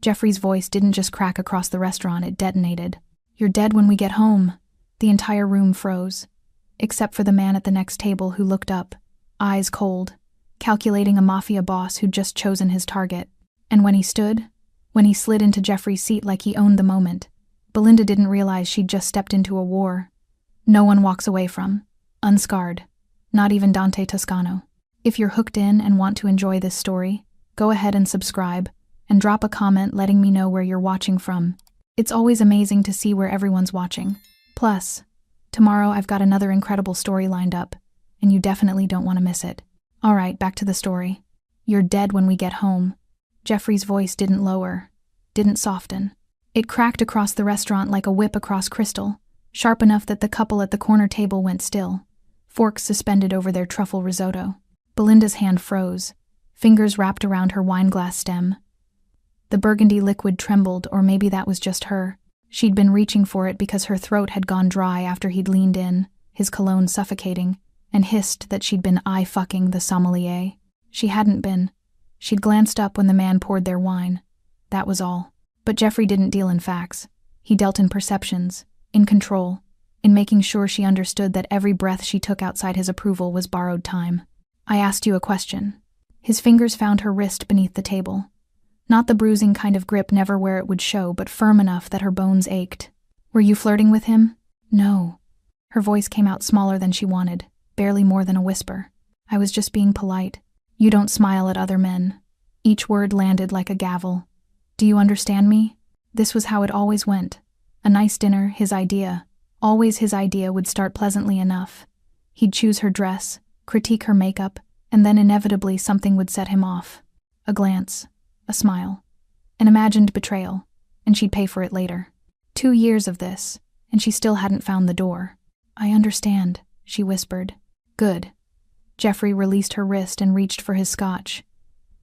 Jeffrey's voice didn't just crack across the restaurant, it detonated. "You're dead when we get home." The entire room froze, except for the man at the next table who looked up, eyes cold, calculating a Mafia boss who'd just chosen his target. And when he slid into Jeffrey's seat like he owned the moment, Belinda didn't realize she'd just stepped into a war no one walks away from, unscarred, not even Dante Toscano. If you're hooked in and want to enjoy this story, go ahead and subscribe, and drop a comment letting me know where you're watching from. It's always amazing to see where everyone's watching. Plus, tomorrow I've got another incredible story lined up, and you definitely don't want to miss it. Alright, back to the story. "You're dead when we get home." Jeffrey's voice didn't lower, didn't soften. It cracked across the restaurant like a whip across crystal, sharp enough that the couple at the corner table went still, forks suspended over their truffle risotto. Belinda's hand froze, fingers wrapped around her wineglass stem. The burgundy liquid trembled, or maybe that was just her. She'd been reaching for it because her throat had gone dry after he'd leaned in, his cologne suffocating, and hissed that she'd been eye-fucking the sommelier. She hadn't been. She'd glanced up when the man poured their wine. That was all. But Jeffrey didn't deal in facts. He dealt in perceptions, in control, in making sure she understood that every breath she took outside his approval was borrowed time. "I asked you a question." His fingers found her wrist beneath the table. Not the bruising kind of grip, never where it would show, but firm enough that her bones ached. "Were you flirting with him?" "No." Her voice came out smaller than she wanted, barely more than a whisper. "I was just being polite. You don't smile at other men." Each word landed like a gavel. "Do you understand me?" This was how it always went. A nice dinner, his idea. Always his idea would start pleasantly enough. He'd choose her dress, critique her makeup, and then inevitably something would set him off. A glance, a smile, an imagined betrayal, and she'd pay for it later. 2 years of this, and she still hadn't found the door. "I understand," she whispered. "Good." Jeffrey released her wrist and reached for his scotch.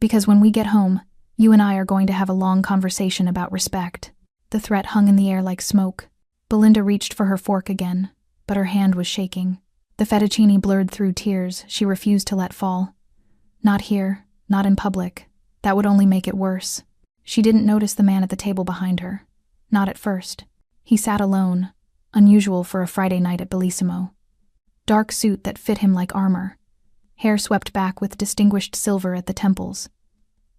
"Because when we get home, you and I are going to have a long conversation about respect." The threat hung in the air like smoke. Belinda reached for her fork again, but her hand was shaking. The fettuccine blurred through tears she refused to let fall. Not here, not in public. That would only make it worse. She didn't notice the man at the table behind her. Not at first. He sat alone, unusual for a Friday night at Bellissimo. Dark suit that fit him like armor. Hair swept back with distinguished silver at the temples.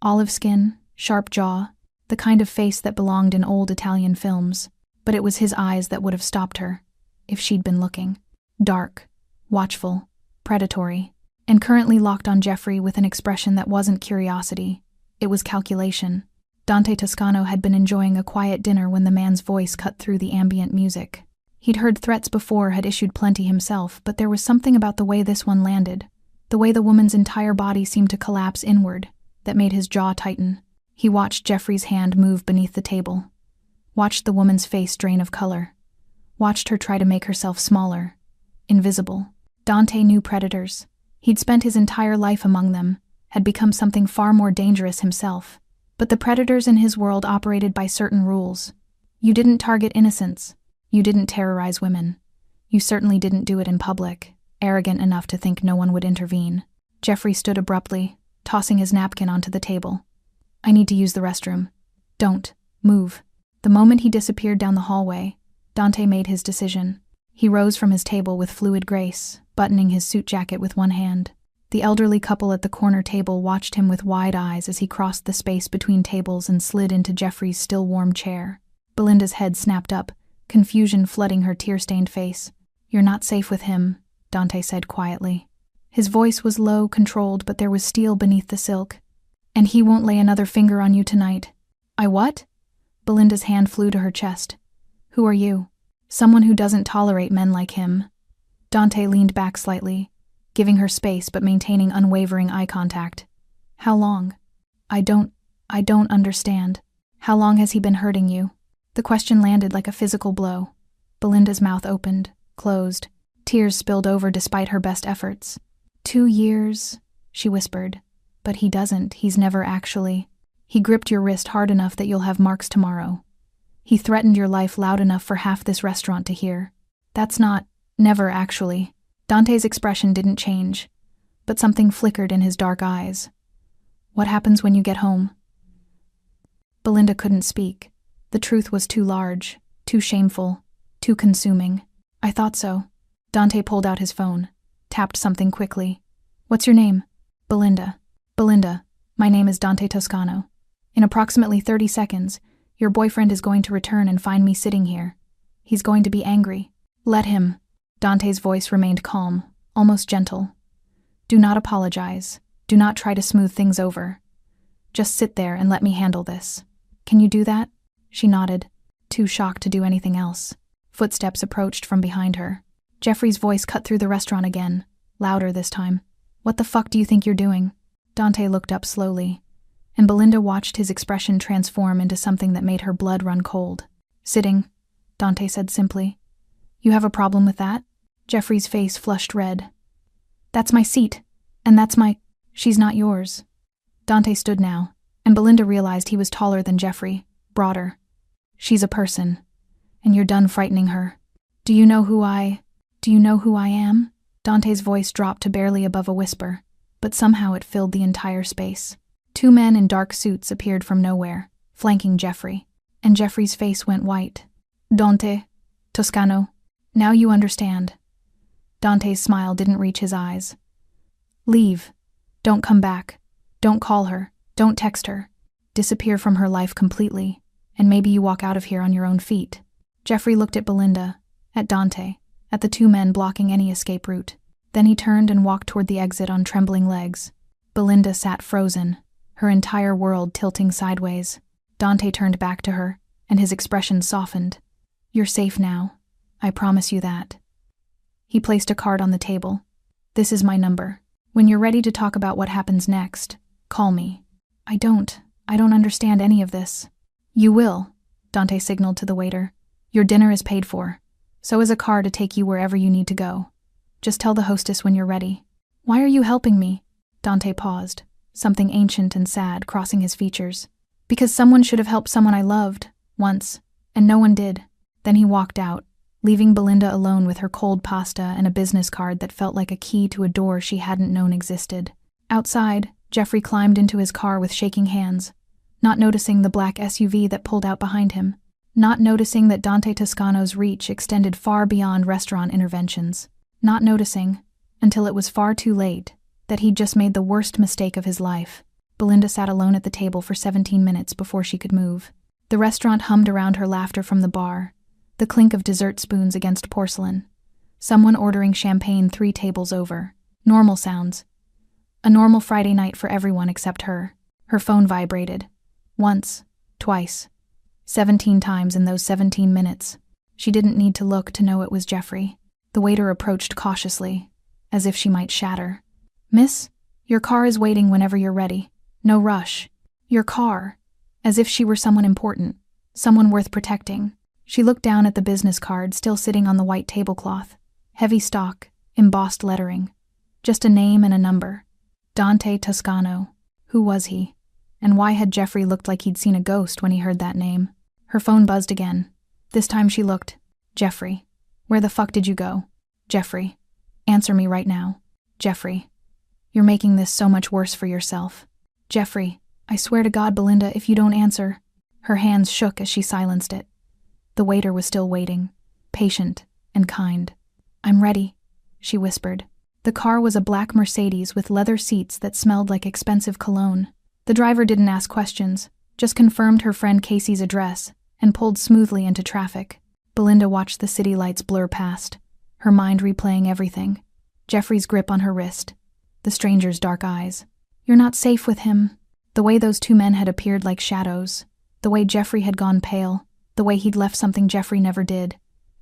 Olive skin, sharp jaw, the kind of face that belonged in old Italian films. But it was his eyes that would have stopped her, if she'd been looking. Dark, watchful, predatory, and currently locked on Jeffrey with an expression that wasn't curiosity. It was calculation. Dante Toscano had been enjoying a quiet dinner when the man's voice cut through the ambient music. He'd heard threats before, had issued plenty himself, but there was something about the way this one landed, the way the woman's entire body seemed to collapse inward, that made his jaw tighten. He watched Jeffrey's hand move beneath the table. Watched the woman's face drain of color. Watched her try to make herself smaller, invisible. Dante knew predators. He'd spent his entire life among them, had become something far more dangerous himself. But the predators in his world operated by certain rules. You didn't target innocents. You didn't terrorize women. You certainly didn't do it in public, arrogant enough to think no one would intervene. Jeffrey stood abruptly, tossing his napkin onto the table. "I need to use the restroom." "Don't. Move." The moment he disappeared down the hallway, Dante made his decision. He rose from his table with fluid grace, buttoning his suit jacket with one hand. The elderly couple at the corner table watched him with wide eyes as he crossed the space between tables and slid into Jeffrey's still warm chair. Belinda's head snapped up, confusion flooding her tear-stained face. "You're not safe with him," Dante said quietly. His voice was low, controlled, but there was steel beneath the silk. "And he won't lay another finger on you tonight." "I what?" Belinda's hand flew to her chest. "Who are you?" "Someone who doesn't tolerate men like him." Dante leaned back slightly, giving her space but maintaining unwavering eye contact. "How long?" I don't understand. How long has he been hurting you?" The question landed like a physical blow. Belinda's mouth opened, closed. Tears spilled over despite her best efforts. 2 years, she whispered. "But he doesn't. He's never actually. He gripped your wrist hard enough that you'll have marks tomorrow. He threatened your life loud enough for half this restaurant to hear. That's not, never actually." Dante's expression didn't change, but something flickered in his dark eyes. "What happens when you get home?" Belinda couldn't speak. The truth was too large, too shameful, too consuming. I thought so. Dante pulled out his phone, tapped something quickly. What's your name? Belinda. Belinda, my name is Dante Toscano. In approximately 30 seconds, your boyfriend is going to return and find me sitting here. He's going to be angry. Let him. Dante's voice remained calm, almost gentle. Do not apologize. Do not try to smooth things over. Just sit there and let me handle this. Can you do that? She nodded, too shocked to do anything else. Footsteps approached from behind her. Jeffrey's voice cut through the restaurant again, louder this time. What the fuck do you think you're doing? Dante looked up slowly, and Belinda watched his expression transform into something that made her blood run cold. Sitting, Dante said simply. You have a problem with that? Jeffrey's face flushed red. That's my seat, and that's my... She's not yours. Dante stood now, and Belinda realized he was taller than Jeffrey, broader. She's a person, and you're done frightening her. Do you know who I am? Dante's voice dropped to barely above a whisper, but somehow it filled the entire space. Two men in dark suits appeared from nowhere, flanking Jeffrey, and Jeffrey's face went white. Dante, Toscano, now you understand. Dante's smile didn't reach his eyes. Leave. Don't come back. Don't call her. Don't text her. Disappear from her life completely, and maybe you walk out of here on your own feet. Jeffrey looked at Belinda, at Dante, at the two men blocking any escape route. Then he turned and walked toward the exit on trembling legs. Belinda sat frozen, her entire world tilting sideways. Dante turned back to her, and his expression softened. You're safe now. I promise you that. He placed a card on the table. This is my number. When you're ready to talk about what happens next, call me. I don't understand any of this. You will, Dante signaled to the waiter. Your dinner is paid for. So is a car to take you wherever you need to go. Just tell the hostess when you're ready. Why are you helping me? Dante paused, something ancient and sad crossing his features. Because someone should have helped someone I loved, once, and no one did. Then he walked out, leaving Belinda alone with her cold pasta and a business card that felt like a key to a door she hadn't known existed. Outside, Jeffrey climbed into his car with shaking hands, not noticing the black SUV that pulled out behind him, not noticing that Dante Toscano's reach extended far beyond restaurant interventions, not noticing, until it was far too late, that he'd just made the worst mistake of his life. Belinda sat alone at the table for 17 minutes before she could move. The restaurant hummed around her laughter from the bar, the clink of dessert spoons against porcelain, someone ordering champagne 3 tables over. Normal sounds. A normal Friday night for everyone except her. Her phone vibrated. Once, twice, 17 times in those 17 minutes. She didn't need to look to know it was Jeffrey. The waiter approached cautiously, as if she might shatter. Miss, your car is waiting whenever you're ready. No rush. Your car. As if she were someone important, someone worth protecting. She looked down at the business card still sitting on the white tablecloth. Heavy stock, embossed lettering. Just a name and a number. Dante Toscano. Who was he? And why had Jeffrey looked like he'd seen a ghost when he heard that name? Her phone buzzed again. This time she looked. Jeffrey. Where the fuck did you go? Jeffrey. Answer me right now. Jeffrey. You're making this so much worse for yourself. Jeffrey. I swear to God, Belinda, if you don't answer. Her hands shook as she silenced it. The waiter was still waiting, patient and kind. I'm ready, she whispered. The car was a black Mercedes with leather seats that smelled like expensive cologne. The driver didn't ask questions, just confirmed her friend Casey's address and pulled smoothly into traffic. Belinda watched the city lights blur past, her mind replaying everything. Jeffrey's grip on her wrist, the stranger's dark eyes. You're not safe with him. The way those two men had appeared like shadows, the way Jeffrey had gone pale, the way he'd left something Jeffrey never did.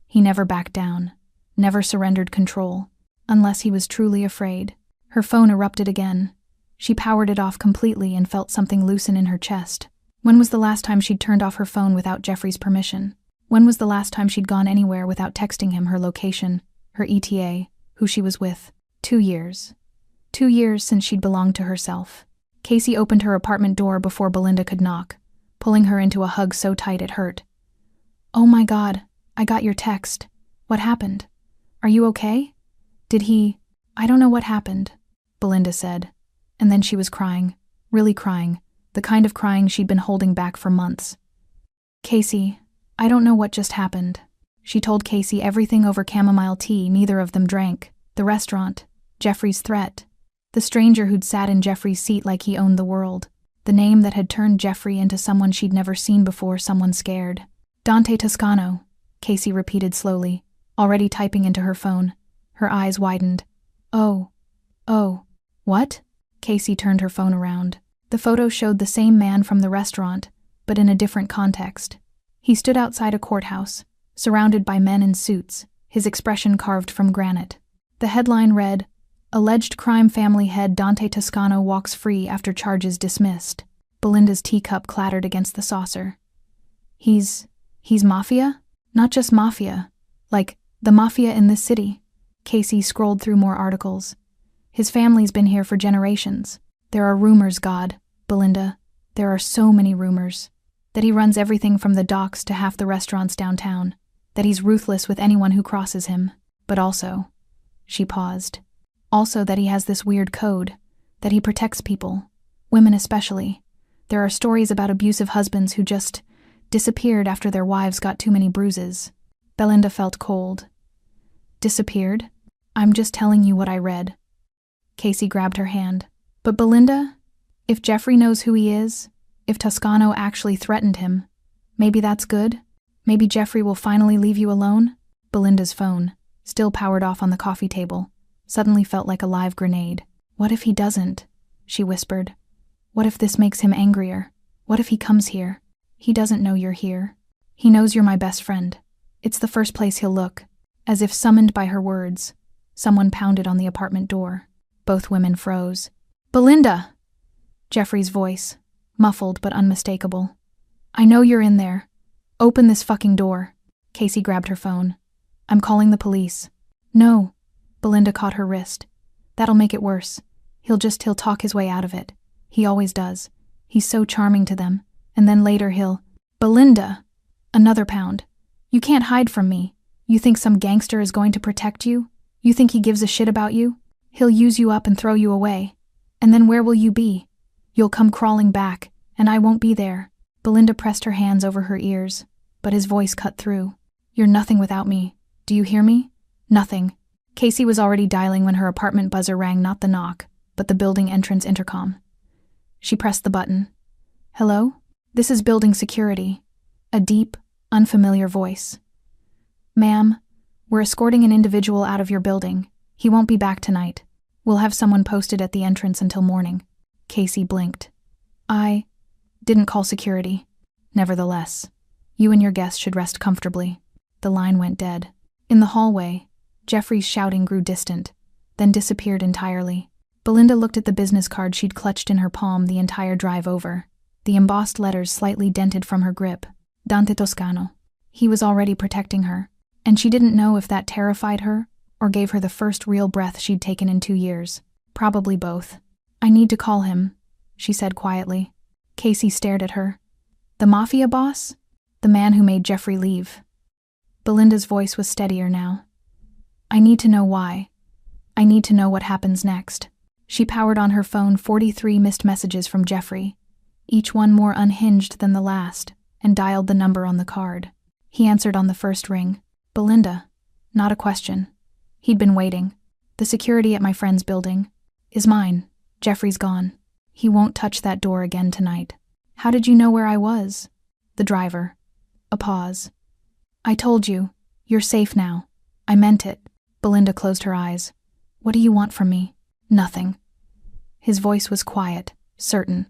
He never backed down, never surrendered control, unless he was truly afraid. Her phone erupted again. She powered it off completely and felt something loosen in her chest. When was the last time she'd turned off her phone without Jeffrey's permission? When was the last time she'd gone anywhere without texting him her location, her ETA, who she was with? 2 years. 2 years since she'd belonged to herself. Casey opened her apartment door before Belinda could knock, pulling her into a hug so tight it hurt. Oh my God, I got your text. What happened? Are you okay? Did he... I don't know what happened, Belinda said. And then she was crying, really crying, the kind of crying she'd been holding back for months. "Casey, I don't know what just happened." She told Casey everything over chamomile tea neither of them drank, the restaurant, Jeffrey's threat, the stranger who'd sat in Jeffrey's seat like he owned the world, the name that had turned Jeffrey into someone she'd never seen before, someone scared. "Dante Toscano," Casey repeated slowly, already typing into her phone. Her eyes widened. Oh, what?" Casey turned her phone around. The photo showed the same man from the restaurant, but in a different context. He stood outside a courthouse, surrounded by men in suits, his expression carved from granite. The headline read, "Alleged crime family head Dante Toscano walks free after charges dismissed." Belinda's teacup clattered against the saucer. He's Mafia? Not just Mafia. Like, the Mafia in this city. Casey scrolled through more articles. His family's been here for generations. There are rumors, God, Belinda. There are so many rumors. That he runs everything from the docks to half the restaurants downtown. That he's ruthless with anyone who crosses him. But also, she paused. Also that he has this weird code. That he protects people. Women especially. There are stories about abusive husbands who just disappeared after their wives got too many bruises. Belinda felt cold. Disappeared? I'm just telling you what I read. Casey grabbed her hand. But Belinda, if Jeffrey knows who he is, if Toscano actually threatened him, maybe that's good? Maybe Jeffrey will finally leave you alone? Belinda's phone, still powered off on the coffee table, suddenly felt like a live grenade. What if he doesn't? She whispered. What if this makes him angrier? What if he comes here? He doesn't know you're here. He knows you're my best friend. It's the first place he'll look. As if summoned by her words, someone pounded on the apartment door. Both women froze. Belinda! Jeffrey's voice, muffled but unmistakable. I know you're in there. Open this fucking door. Casey grabbed her phone. I'm calling the police. No. Belinda caught her wrist. That'll make it worse. He'll talk his way out of it. He always does. He's so charming to them. And then later he'll... Belinda! Another pound. You can't hide from me. You think some gangster is going to protect you? You think he gives a shit about you? He'll use you up and throw you away. And then where will you be? You'll come crawling back, and I won't be there. Belinda pressed her hands over her ears, but his voice cut through. You're nothing without me. Do you hear me? Nothing. Casey was already dialing when her apartment buzzer rang, not the knock, but the building entrance intercom. She pressed the button. Hello? This is building security. A deep, unfamiliar voice. Ma'am, we're escorting an individual out of your building. He won't be back tonight. We'll have someone posted at the entrance until morning. Casey blinked. I didn't call security. Nevertheless, you and your guest should rest comfortably. The line went dead. In the hallway, Jeffrey's shouting grew distant, then disappeared entirely. Belinda looked at the business card she'd clutched in her palm the entire drive over, the embossed letters slightly dented from her grip. Dante Toscano. He was already protecting her, and she didn't know if that terrified her or gave her the first real breath she'd taken in 2 years. Probably both. I need to call him, she said quietly. Casey stared at her. The Mafia boss? The man who made Jeffrey leave. Belinda's voice was steadier now. I need to know why. I need to know what happens next. She powered on her phone 43 missed messages from Jeffrey, each one more unhinged than the last, and dialed the number on the card. He answered on the first ring. Belinda. Not a question. He'd been waiting. The security at my friend's building is mine. Jeffrey's gone. He won't touch that door again tonight. How did you know where I was? The driver. A pause. I told you. You're safe now. I meant it. Belinda closed her eyes. What do you want from me? Nothing. His voice was quiet, certain.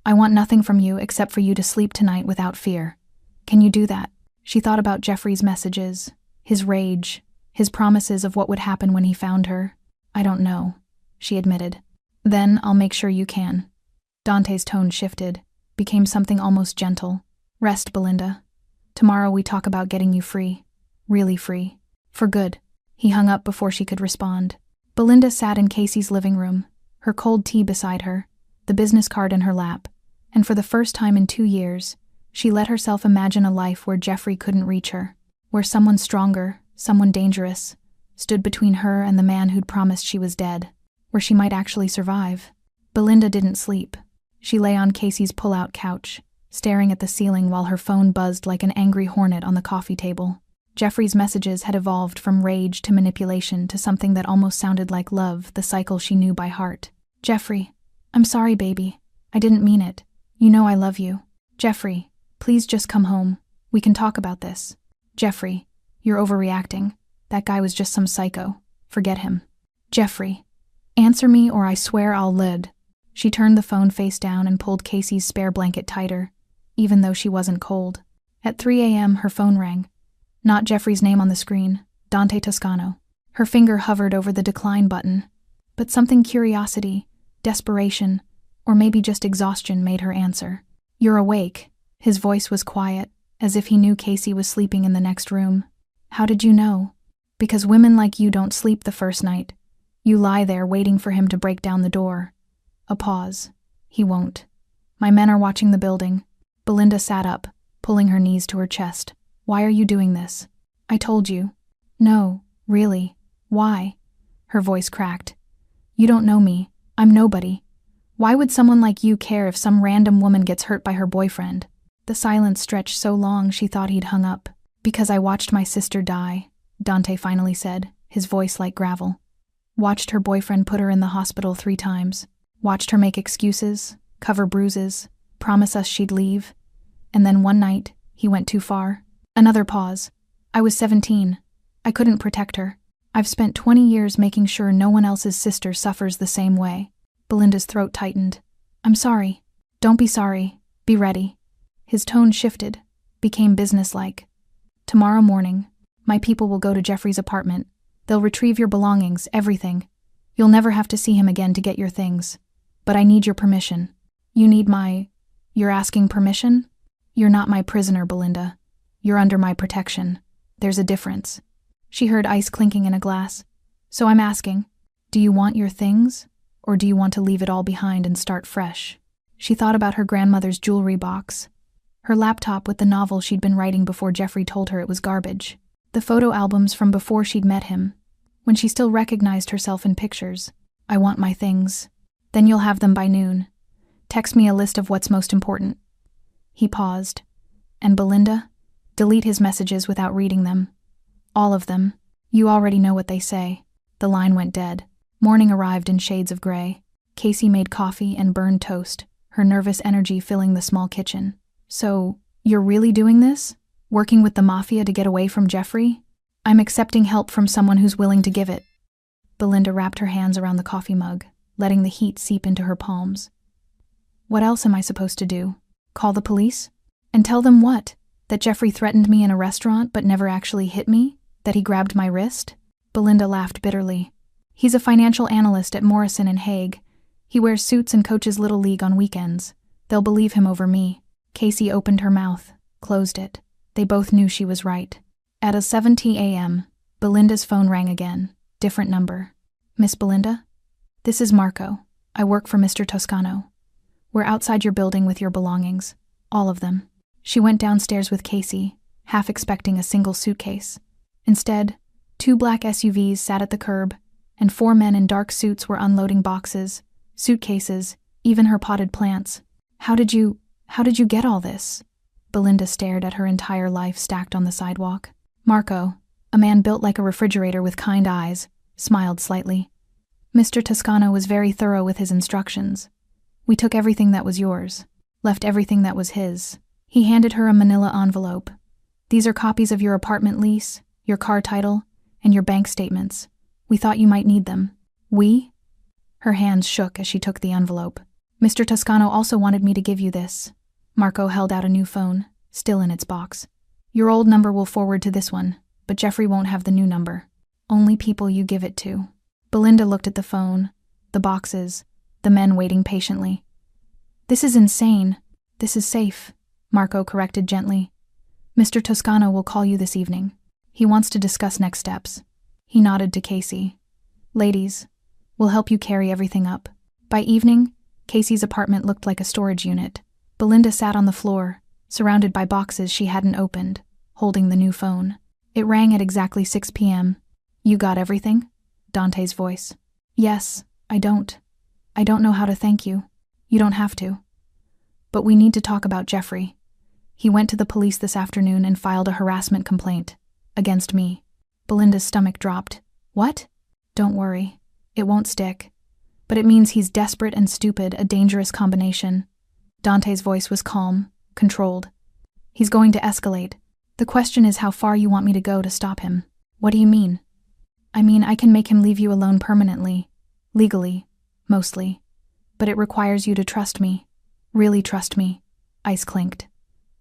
I want nothing from you except for you to sleep tonight without fear. Can you do that? She thought about Jeffrey's messages, his rage, his promises of what would happen when he found her. I don't know, she admitted. Then I'll make sure you can. Dante's tone shifted, became something almost gentle. Rest, Belinda. Tomorrow we talk about getting you free. Really free. For good. He hung up before she could respond. Belinda sat in Casey's living room, her cold tea beside her, the business card in her lap, and for the first time in 2 years, she let herself imagine a life where Jeffrey couldn't reach her, where someone stronger, someone dangerous, stood between her and the man who'd promised she was dead, where she might actually survive. Belinda didn't sleep. She lay on Casey's pull-out couch, staring at the ceiling while her phone buzzed like an angry hornet on the coffee table. Jeffrey's messages had evolved from rage to manipulation to something that almost sounded like love, the cycle she knew by heart. Jeffrey, I'm sorry, baby. I didn't mean it. You know I love you. Jeffrey, please just come home. We can talk about this. Jeffrey, you're overreacting. That guy was just some psycho. Forget him. Jeffrey, answer me or I swear I'll lid. She turned the phone face down and pulled Casey's spare blanket tighter, even though she wasn't cold. At 3 a.m., her phone rang. Not Jeffrey's name on the screen, Dante Toscano. Her finger hovered over the decline button, but something curiosity, desperation, or maybe just exhaustion made her answer. You're awake. His voice was quiet, as if he knew Casey was sleeping in the next room. How did you know? Because women like you don't sleep the first night. You lie there waiting for him to break down the door. A pause. He won't. My men are watching the building. Belinda sat up, pulling her knees to her chest. Why are you doing this? I told you. No, really. Why? Her voice cracked. You don't know me. I'm nobody. Why would someone like you care if some random woman gets hurt by her boyfriend? The silence stretched so long she thought he'd hung up. Because I watched my sister die, Dante finally said, his voice like gravel. Watched her boyfriend put her in the hospital 3 times. Watched her make excuses, cover bruises, promise us she'd leave. And then one night, he went too far. Another pause. I was 17. I couldn't protect her. I've spent 20 years making sure no one else's sister suffers the same way. Belinda's throat tightened. I'm sorry. Don't be sorry. Be ready. His tone shifted, became businesslike. Tomorrow morning, my people will go to Jeffrey's apartment. They'll retrieve your belongings, everything. You'll never have to see him again to get your things. But I need your permission. You need my... You're asking permission? You're not my prisoner, Belinda. You're under my protection. There's a difference. She heard ice clinking in a glass. So I'm asking, do you want your things? Or do you want to leave it all behind and start fresh? She thought about her grandmother's jewelry box. Her laptop with the novel she'd been writing before Jeffrey told her it was garbage. The photo albums from before she'd met him. When she still recognized herself in pictures. I want my things. Then you'll have them by noon. Text me a list of what's most important. He paused. And Belinda? Delete his messages without reading them. All of them. You already know what they say. The line went dead. Morning arrived in shades of gray. Casey made coffee and burned toast, her nervous energy filling the small kitchen. So, you're really doing this? Working with the Mafia to get away from Jeffrey? I'm accepting help from someone who's willing to give it. Belinda wrapped her hands around the coffee mug, letting the heat seep into her palms. What else am I supposed to do? Call the police? And tell them what? That Jeffrey threatened me in a restaurant but never actually hit me? That he grabbed my wrist? Belinda laughed bitterly. He's a financial analyst at Morrison & Hague. He wears suits and coaches Little League on weekends. They'll believe him over me. Casey opened her mouth, closed it. They both knew she was right. At 7:00 a.m., Belinda's phone rang again. Different number. Miss Belinda? This is Marco. I work for Mr. Toscano. We're outside your building with your belongings. All of them. She went downstairs with Casey, half expecting a single suitcase. Instead, 2 black SUVs sat at the curb, and 4 men in dark suits were unloading boxes, suitcases, even her potted plants. How did you get all this? Belinda stared at her entire life stacked on the sidewalk. Marco, a man built like a refrigerator with kind eyes, smiled slightly. Mr. Toscano was very thorough with his instructions. We took everything that was yours, left everything that was his. He handed her a manila envelope. These are copies of your apartment lease, your car title, and your bank statements. We thought you might need them. We? Her hands shook as she took the envelope. Mr. Toscano also wanted me to give you this. Marco held out a new phone, still in its box. Your old number will forward to this one, but Jeffrey won't have the new number. Only people you give it to. Belinda looked at the phone, the boxes, the men waiting patiently. This is insane. This is safe, Marco corrected gently. Mr. Toscano will call you this evening. He wants to discuss next steps. He nodded to Casey. Ladies, we'll help you carry everything up. By evening, Casey's apartment looked like a storage unit. Belinda sat on the floor, surrounded by boxes she hadn't opened, holding the new phone. It rang at exactly 6 p.m. You got everything? Dante's voice. Yes, I don't. I don't know how to thank you. You don't have to. But we need to talk about Jeffrey. He went to the police this afternoon and filed a harassment complaint. Against me. Belinda's stomach dropped. What? Don't worry. It won't stick. But it means he's desperate and stupid, a dangerous combination. Dante's voice was calm, controlled. He's going to escalate. The question is how far you want me to go to stop him. What do you mean? I mean, I can make him leave you alone permanently. Legally. Mostly. But it requires you to trust me. Really trust me. Ice clinked.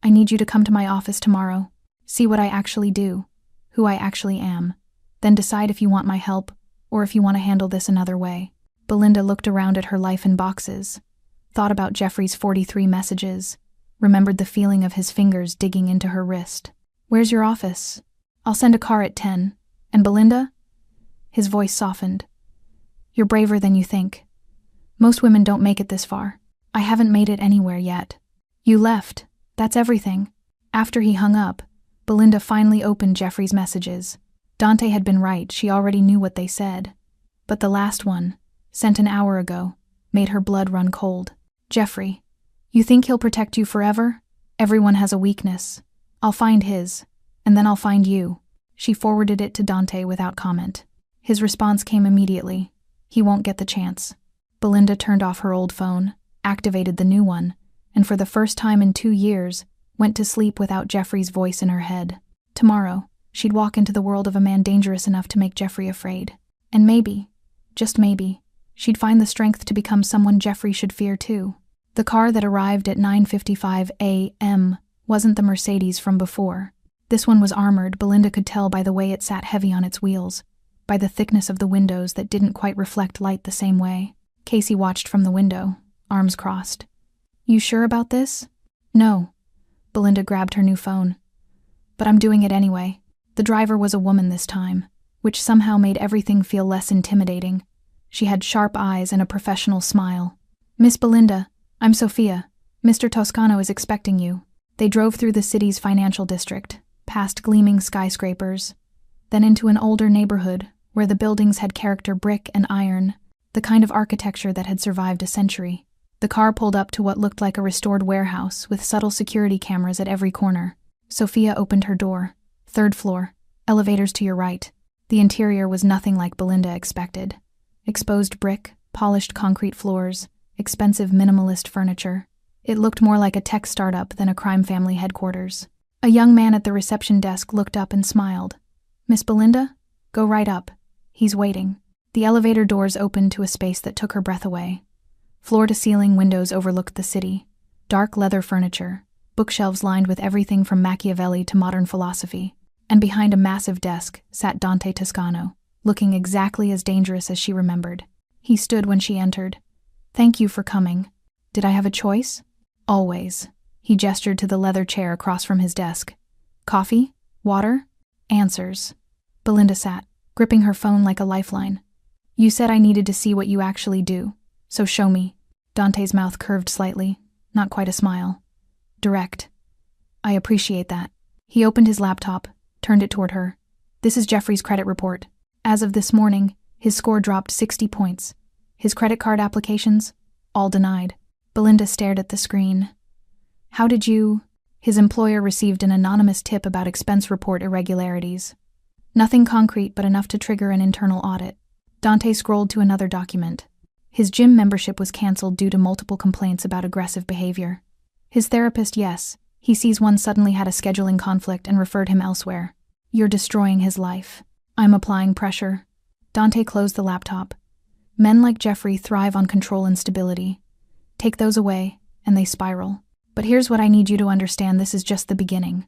I need you to come to my office tomorrow. See what I actually do. Who I actually am. Then decide if you want my help, or if you want to handle this another way. Belinda looked around at her life in boxes. Thought about Jeffrey's 43 messages. Remembered the feeling of his fingers digging into her wrist. Where's your office? I'll send a car at 10. And Belinda? His voice softened. You're braver than you think. Most women don't make it this far. I haven't made it anywhere yet. You left. That's everything. After he hung up, Belinda finally opened Jeffrey's messages. Dante had been right, she already knew what they said. But the last one, sent an hour ago, made her blood run cold. Jeffrey, you think he'll protect you forever? Everyone has a weakness. I'll find his, and then I'll find you. She forwarded it to Dante without comment. His response came immediately. He won't get the chance. Belinda turned off her old phone, activated the new one, and for the first time in 2 years, went to sleep without Jeffrey's voice in her head. Tomorrow, she'd walk into the world of a man dangerous enough to make Jeffrey afraid. And maybe, just maybe, she'd find the strength to become someone Jeffrey should fear too. The car that arrived at 9:55 a.m. wasn't the Mercedes from before. This one was armored. Belinda could tell by the way it sat heavy on its wheels, by the thickness of the windows that didn't quite reflect light the same way. Casey watched from the window, arms crossed. You sure about this? No. Belinda grabbed her new phone. But I'm doing it anyway. The driver was a woman this time, which somehow made everything feel less intimidating. She had sharp eyes and a professional smile. Miss Belinda, I'm Sophia. Mr. Toscano is expecting you. They drove through the city's financial district, past gleaming skyscrapers, then into an older neighborhood where the buildings had character brick and iron, the kind of architecture that had survived a century. The car pulled up to what looked like a restored warehouse with subtle security cameras at every corner. Sophia opened her door. 3rd floor. Elevators to your right. The interior was nothing like Belinda expected. Exposed brick, polished concrete floors, expensive minimalist furniture. It looked more like a tech startup than a crime family headquarters. A young man at the reception desk looked up and smiled. Miss Belinda? Go right up. He's waiting. The elevator doors opened to a space that took her breath away. Floor-to-ceiling windows overlooked the city. Dark leather furniture, bookshelves lined with everything from Machiavelli to modern philosophy. And behind a massive desk sat Dante Toscano, looking exactly as dangerous as she remembered. He stood when she entered. Thank you for coming. Did I have a choice? Always. He gestured to the leather chair across from his desk. Coffee? Water? Answers. Belinda sat, gripping her phone like a lifeline. You said I needed to see what you actually do. So show me. Dante's mouth curved slightly, not quite a smile. Direct. I appreciate that. He opened his laptop, turned it toward her. This is Jeffrey's credit report. As of this morning, his score dropped 60 points. His credit card applications? All denied. Belinda stared at the screen. How did you... His employer received an anonymous tip about expense report irregularities. Nothing concrete, but enough to trigger an internal audit. Dante scrolled to another document. His gym membership was canceled due to multiple complaints about aggressive behavior. His therapist, yes. He sees one suddenly had a scheduling conflict and referred him elsewhere. You're destroying his life. I'm applying pressure. Dante closed the laptop. Men like Jeffrey thrive on control and stability. Take those away, and they spiral. But here's what I need you to understand, this is just the beginning.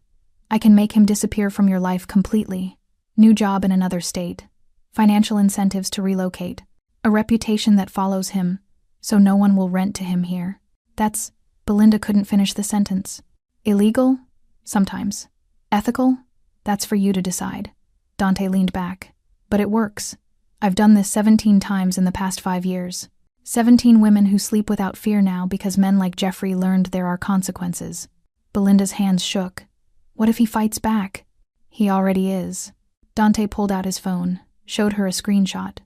I can make him disappear from your life completely. New job in another state. Financial incentives to relocate. A reputation that follows him, so no one will rent to him here. That's... Belinda couldn't finish the sentence. Illegal? Sometimes. Ethical? That's for you to decide. Dante leaned back. But it works. I've done this 17 times in the past 5 years. 17 women who sleep without fear now because men like Jeffrey learned there are consequences. Belinda's hands shook. What if he fights back? He already is. Dante pulled out his phone, showed her a screenshot.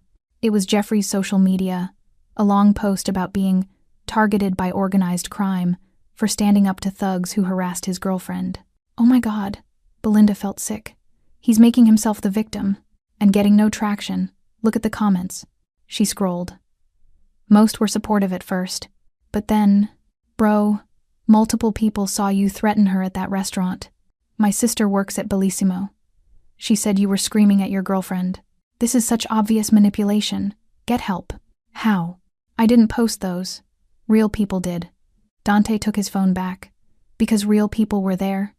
It was Jeffrey's social media, a long post about being targeted by organized crime, for standing up to thugs who harassed his girlfriend. Oh my God, Belinda felt sick. He's making himself the victim. And getting no traction. Look at the comments. She scrolled. Most were supportive at first. But then, bro, multiple people saw you threaten her at that restaurant. My sister works at Bellissimo. She said you were screaming at your girlfriend. This is such obvious manipulation. Get help. How? I didn't post those. Real people did. Dante took his phone back. Because real people were there.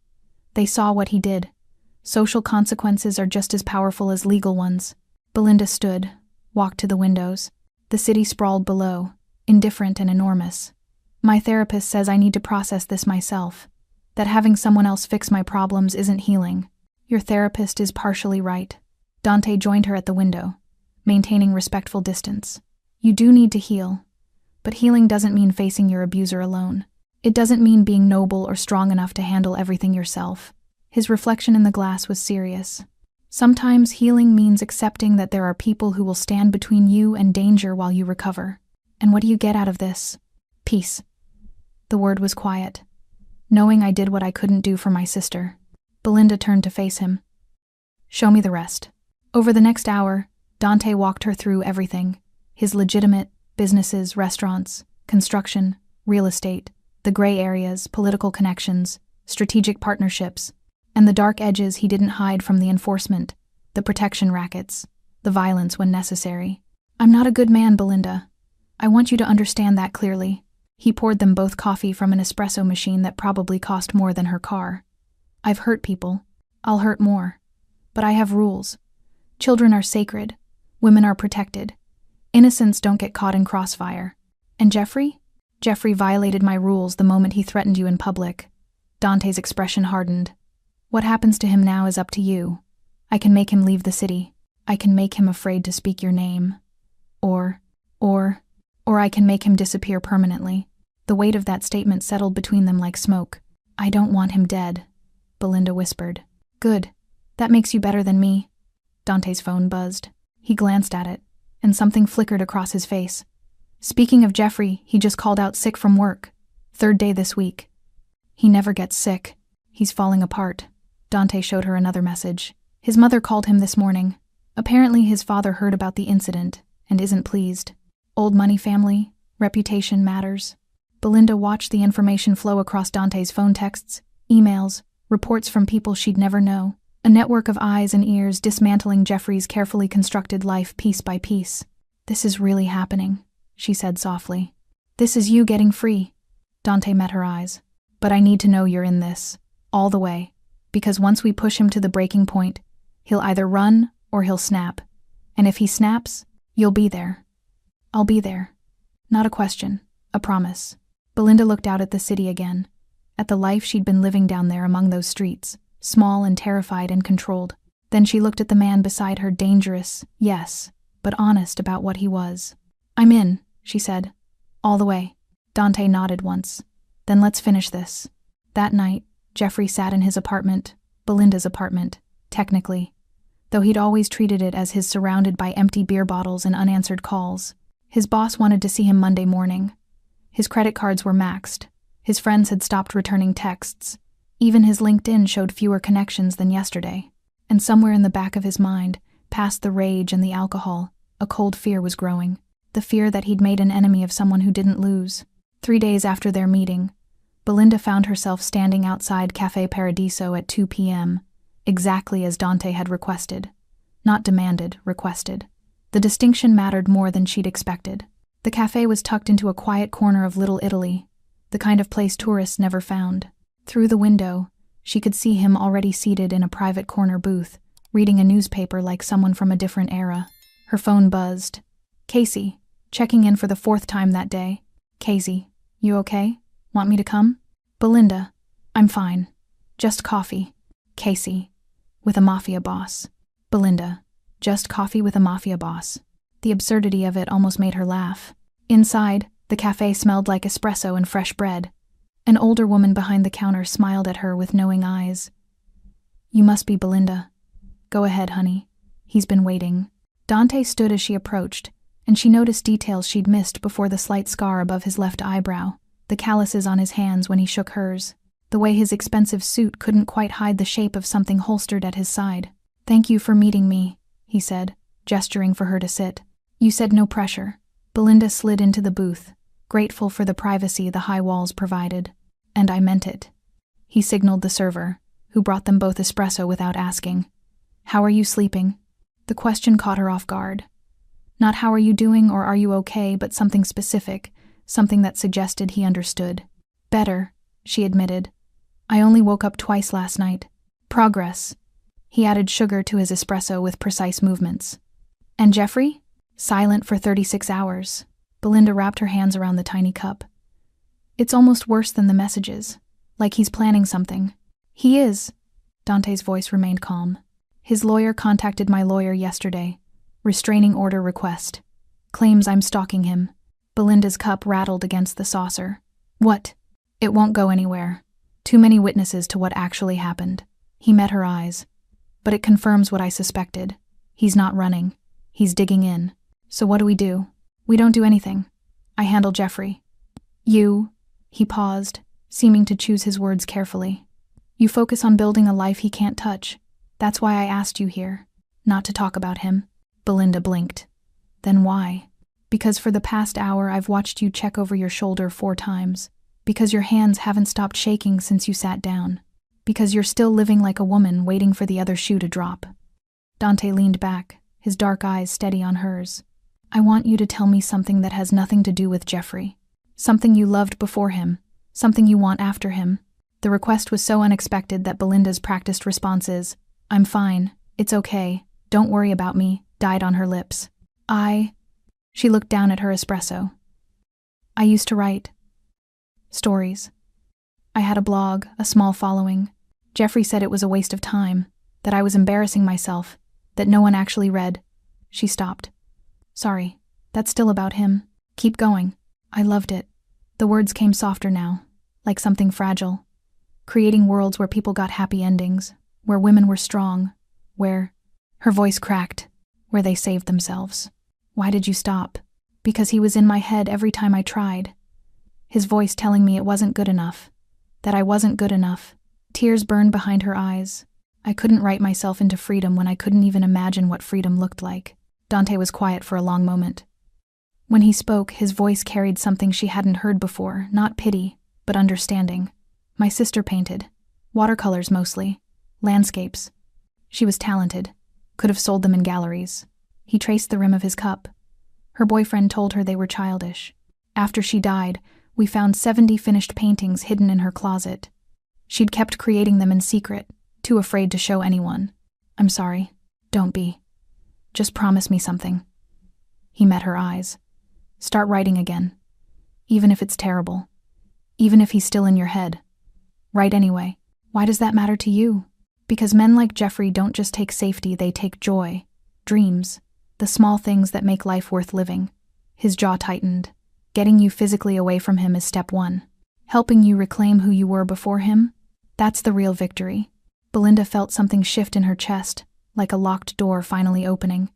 They saw what he did. Social consequences are just as powerful as legal ones. Belinda stood, walked to the windows. The city sprawled below, indifferent and enormous. My therapist says I need to process this myself. That having someone else fix my problems isn't healing. Your therapist is partially right. Dante joined her at the window, maintaining respectful distance. You do need to heal. But healing doesn't mean facing your abuser alone. It doesn't mean being noble or strong enough to handle everything yourself. His reflection in the glass was serious. Sometimes healing means accepting that there are people who will stand between you and danger while you recover. And what do you get out of this? Peace. The word was quiet. Knowing I did what I couldn't do for my sister. Belinda turned to face him. Show me the rest. Over the next hour, Dante walked her through everything. His legitimate businesses, restaurants, construction, real estate, the gray areas, political connections, strategic partnerships, and the dark edges he didn't hide from the enforcement, the protection rackets, the violence when necessary. I'm not a good man, Belinda. I want you to understand that clearly. He poured them both coffee from an espresso machine that probably cost more than her car. I've hurt people. I'll hurt more. But I have rules. Children are sacred. Women are protected. Innocents don't get caught in crossfire. And Jeffrey? Jeffrey violated my rules the moment he threatened you in public. Dante's expression hardened. What happens to him now is up to you. I can make him leave the city. I can make him afraid to speak your name. Or I can make him disappear permanently. The weight of that statement settled between them like smoke. I don't want him dead, Belinda whispered. Good. That makes you better than me. Dante's phone buzzed. He glanced at it, and something flickered across his face. Speaking of Jeffrey, he just called out sick from work. 3rd day this week. He never gets sick. He's falling apart. Dante showed her another message. His mother called him this morning. Apparently his father heard about the incident and isn't pleased. Old money family, reputation matters. Belinda watched the information flow across Dante's phone texts, emails, reports from people she'd never know. A network of eyes and ears dismantling Jeffrey's carefully constructed life piece by piece. This is really happening, she said softly. This is you getting free. Dante met her eyes. But I need to know you're in this, all the way. Because once we push him to the breaking point, he'll either run or he'll snap. And if he snaps, you'll be there. I'll be there. Not a question, a promise. Belinda looked out at the city again, at the life she'd been living down there among those streets, small and terrified and controlled. Then she looked at the man beside her, dangerous, yes, but honest about what he was. I'm in, she said. All the way. Dante nodded once. Then let's finish this. That night, Jeffrey sat in his apartment, Belinda's apartment, technically, though he'd always treated it as his, surrounded by empty beer bottles and unanswered calls. His boss wanted to see him Monday morning. His credit cards were maxed. His friends had stopped returning texts. Even his LinkedIn showed fewer connections than yesterday. And somewhere in the back of his mind, past the rage and the alcohol, a cold fear was growing. The fear that he'd made an enemy of someone who didn't lose. 3 days after their meeting, Belinda found herself standing outside Café Paradiso at 2 p.m., exactly as Dante had requested. Not demanded, requested. The distinction mattered more than she'd expected. The café was tucked into a quiet corner of Little Italy, the kind of place tourists never found. Through the window, she could see him already seated in a private corner booth, reading a newspaper like someone from a different era. Her phone buzzed. Casey, checking in for the 4th time that day. Casey, you okay? Want me to come? Belinda, I'm fine. Just coffee. Casey, with a mafia boss. Belinda, just coffee with a mafia boss. The absurdity of it almost made her laugh. Inside, the cafe smelled like espresso and fresh bread. An older woman behind the counter smiled at her with knowing eyes. You must be Belinda. Go ahead, honey. He's been waiting. Dante stood as she approached, and she noticed details she'd missed before: the slight scar above his left eyebrow, the calluses on his hands when he shook hers, the way his expensive suit couldn't quite hide the shape of something holstered at his side. "Thank you for meeting me," he said, gesturing for her to sit. "You said no pressure." Belinda slid into the booth, grateful for the privacy the high walls provided. "And I meant it." He signaled the server, who brought them both espresso without asking. "How are you sleeping?" The question caught her off guard. Not how are you doing or are you okay, but something specific, something that suggested he understood. "Better," she admitted. "I only woke up twice last night." "Progress." He added sugar to his espresso with precise movements. "And Jeffrey?" "Silent for 36 hours. Belinda wrapped her hands around the tiny cup. "It's almost worse than the messages. Like he's planning something." "He is." Dante's voice remained calm. "His lawyer contacted my lawyer yesterday. Restraining order request. Claims I'm stalking him." Belinda's cup rattled against the saucer. "What?" "It won't go anywhere. Too many witnesses to what actually happened." He met her eyes. "But it confirms what I suspected. He's not running. He's digging in. So what do we do?" "We don't do anything. I handle Jeffrey." "You?" He paused, seeming to choose his words carefully. "You focus on building a life he can't touch. That's why I asked you here. Not to talk about him." Belinda blinked. "Then why?" "Because for the past hour I've watched you check over your shoulder 4 times. Because your hands haven't stopped shaking since you sat down. Because you're still living like a woman waiting for the other shoe to drop." Dante leaned back, his dark eyes steady on hers. "I want you to tell me something that has nothing to do with Jeffrey. Something you loved before him. Something you want after him." The request was so unexpected that Belinda's practiced responses, "I'm fine, it's okay, don't worry about me," died on her lips. She looked down at her espresso. "I used to write stories. I had a blog, a small following. Jeffrey said it was a waste of time, that I was embarrassing myself, that no one actually read." She stopped. "Sorry, that's still about him. Keep going." "I loved it." The words came softer now, like something fragile. "Creating worlds where people got happy endings, where women were strong, where—" Her voice cracked. "Where they saved themselves." "Why did you stop?" "Because he was in my head every time I tried. His voice telling me it wasn't good enough, that I wasn't good enough." Tears burned behind her eyes. "I couldn't write myself into freedom when I couldn't even imagine what freedom looked like." Dante was quiet for a long moment. When he spoke, his voice carried something she hadn't heard before, not pity, but understanding. "My sister painted. Watercolors mostly. Landscapes. She was talented. Could have sold them in galleries." He traced the rim of his cup. "Her boyfriend told her they were childish. After she died, we found 70 finished paintings hidden in her closet. She'd kept creating them in secret, too afraid to show anyone." "I'm sorry. Don't be. Just promise me something." He met her eyes. "Start writing again. Even if it's terrible. Even if he's still in your head. Write anyway." "Why does that matter to you?" "Because men like Jeffrey don't just take safety, they take joy, dreams, the small things that make life worth living." His jaw tightened. "Getting you physically away from him is step 1. Helping you reclaim who you were before him, that's the real victory." Belinda felt something shift in her chest, like a locked door finally opening.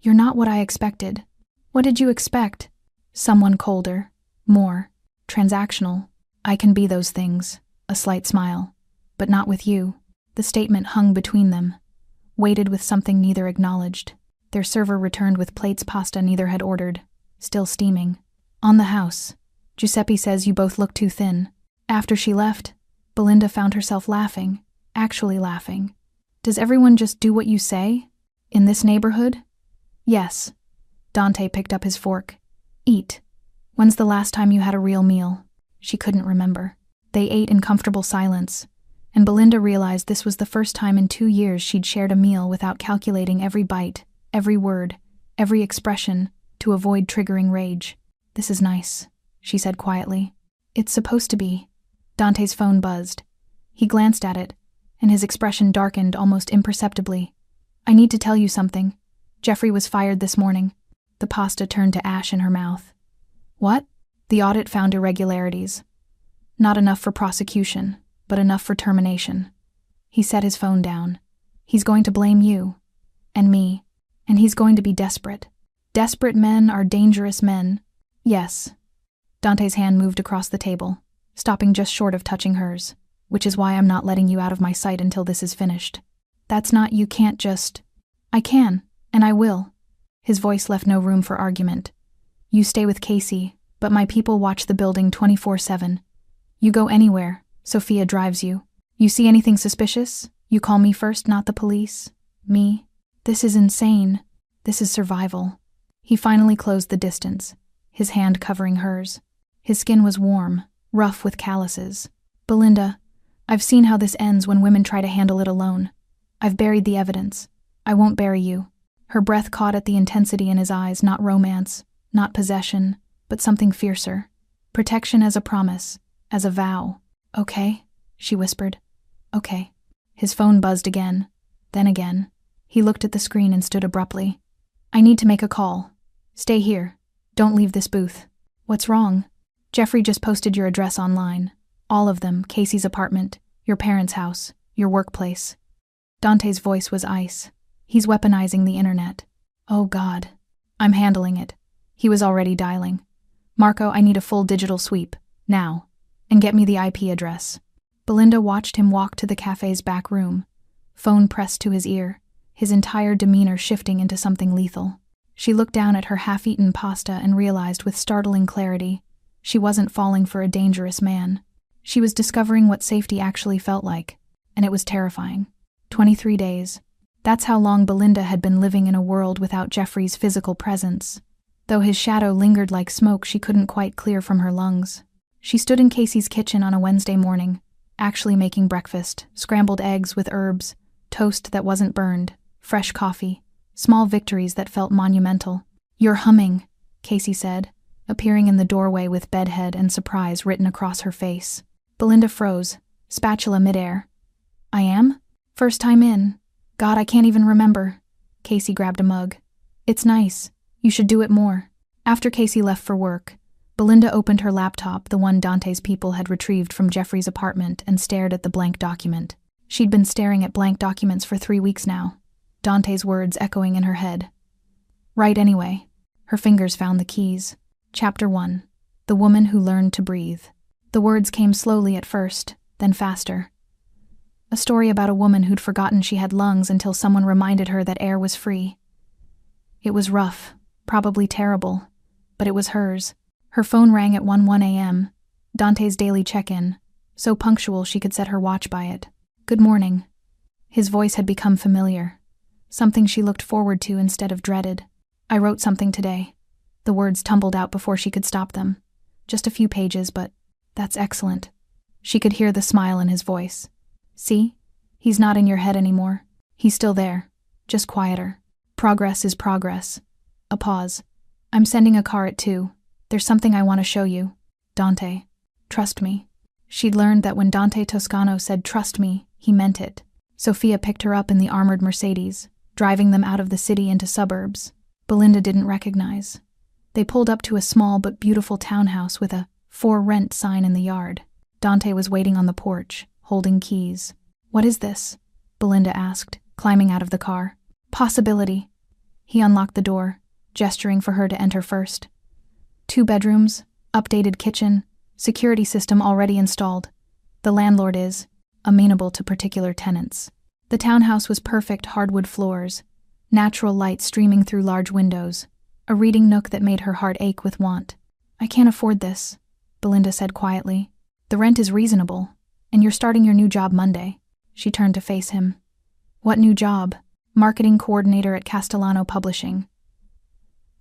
"You're not what I expected." "What did you expect?" "Someone colder, more transactional." "I can be those things," a slight smile. "But not with you." The statement hung between them, weighted with something neither acknowledged. Their server returned with plates pasta neither had ordered, still steaming. "On the house. Giuseppe says you both look too thin." After she left, Belinda found herself laughing, actually laughing. "Does everyone just do what you say? In this neighborhood?" "Yes." Dante picked up his fork. "Eat. When's the last time you had a real meal?" She couldn't remember. They ate in comfortable silence, and Belinda realized this was the first time in 2 years she'd shared a meal without calculating every bite, every word, every expression, to avoid triggering rage. "This is nice," she said quietly. "It's supposed to be." Dante's phone buzzed. He glanced at it, and his expression darkened almost imperceptibly. "I need to tell you something. Jeffrey was fired this morning." The pasta turned to ash in her mouth. "What?" "The audit found irregularities. Not enough for prosecution, but enough for termination." He set his phone down. "He's going to blame you. And me. And he's going to be desperate. Desperate men are dangerous men." "Yes." Dante's hand moved across the table, stopping just short of touching hers, which is why I'm not letting you out of my sight until this is finished. That's not, you can't just... I can, and I will. His voice left no room for argument. You stay with Casey, but my people watch the building 24/7. You go anywhere, Sophia drives you. You see anything suspicious? You call me first, not the police. Me? This is insane. This is survival. He finally closed the distance, his hand covering hers. His skin was warm, rough with calluses. Belinda, I've seen how this ends when women try to handle it alone. I've buried the evidence. I won't bury you. Her breath caught at the intensity in his eyes, not romance, not possession, but something fiercer. Protection as a promise, as a vow. Okay, she whispered. Okay. His phone buzzed again, then again. He looked at the screen and stood abruptly. I need to make a call. Stay here. Don't leave this booth. What's wrong? Jeffrey just posted your address online. All of them, Casey's apartment, your parents' house, your workplace. Dante's voice was ice. He's weaponizing the internet. Oh God. I'm handling it. He was already dialing. Marco, I need a full digital sweep, now. And get me the IP address. Belinda watched him walk to the cafe's back room, phone pressed to his ear, his entire demeanor shifting into something lethal. She looked down at her half-eaten pasta and realized with startling clarity she wasn't falling for a dangerous man. She was discovering what safety actually felt like, and it was terrifying. 23 days. That's how long Belinda had been living in a world without Jeffrey's physical presence. Though his shadow lingered like smoke she couldn't quite clear from her lungs. She stood in Casey's kitchen on a Wednesday morning, actually making breakfast, scrambled eggs with herbs, toast that wasn't burned, fresh coffee, small victories that felt monumental. You're humming, Casey said, appearing in the doorway with bedhead and surprise written across her face. Belinda froze, spatula midair. I am? First time in. God, I can't even remember. Casey grabbed a mug. It's nice. You should do it more. After Casey left for work, Belinda opened her laptop, the one Dante's people had retrieved from Jeffrey's apartment, and stared at the blank document. She'd been staring at blank documents for 3 weeks now, Dante's words echoing in her head. Right anyway. Her fingers found the keys. Chapter 1. The Woman Who Learned to Breathe. The words came slowly at first, then faster. A story about a woman who'd forgotten she had lungs until someone reminded her that air was free. It was rough, probably terrible, but it was hers. Her phone rang at 1:01 a.m., Dante's daily check-in, so punctual she could set her watch by it. Good morning. His voice had become familiar, something she looked forward to instead of dreaded. I wrote something today. The words tumbled out before she could stop them. Just a few pages, but that's excellent. She could hear the smile in his voice. See? He's not in your head anymore. He's still there, just quieter. Progress is progress. A pause. I'm sending a car at 2. There's something I want to show you. Dante. Trust me. She'd learned that when Dante Toscano said trust me, he meant it. Sophia picked her up in the armored Mercedes, driving them out of the city into suburbs. Belinda didn't recognize. They pulled up to a small but beautiful townhouse with a "For Rent" sign in the yard. Dante was waiting on the porch, holding keys. What is this? Belinda asked, climbing out of the car. Possibility. He unlocked the door, gesturing for her to enter first. 2 bedrooms, updated kitchen, security system already installed. The landlord is amenable to particular tenants. The townhouse was perfect hardwood floors, natural light streaming through large windows, a reading nook that made her heart ache with want. I can't afford this, Belinda said quietly. The rent is reasonable, and you're starting your new job Monday. She turned to face him. What new job? Marketing coordinator at Castellano Publishing.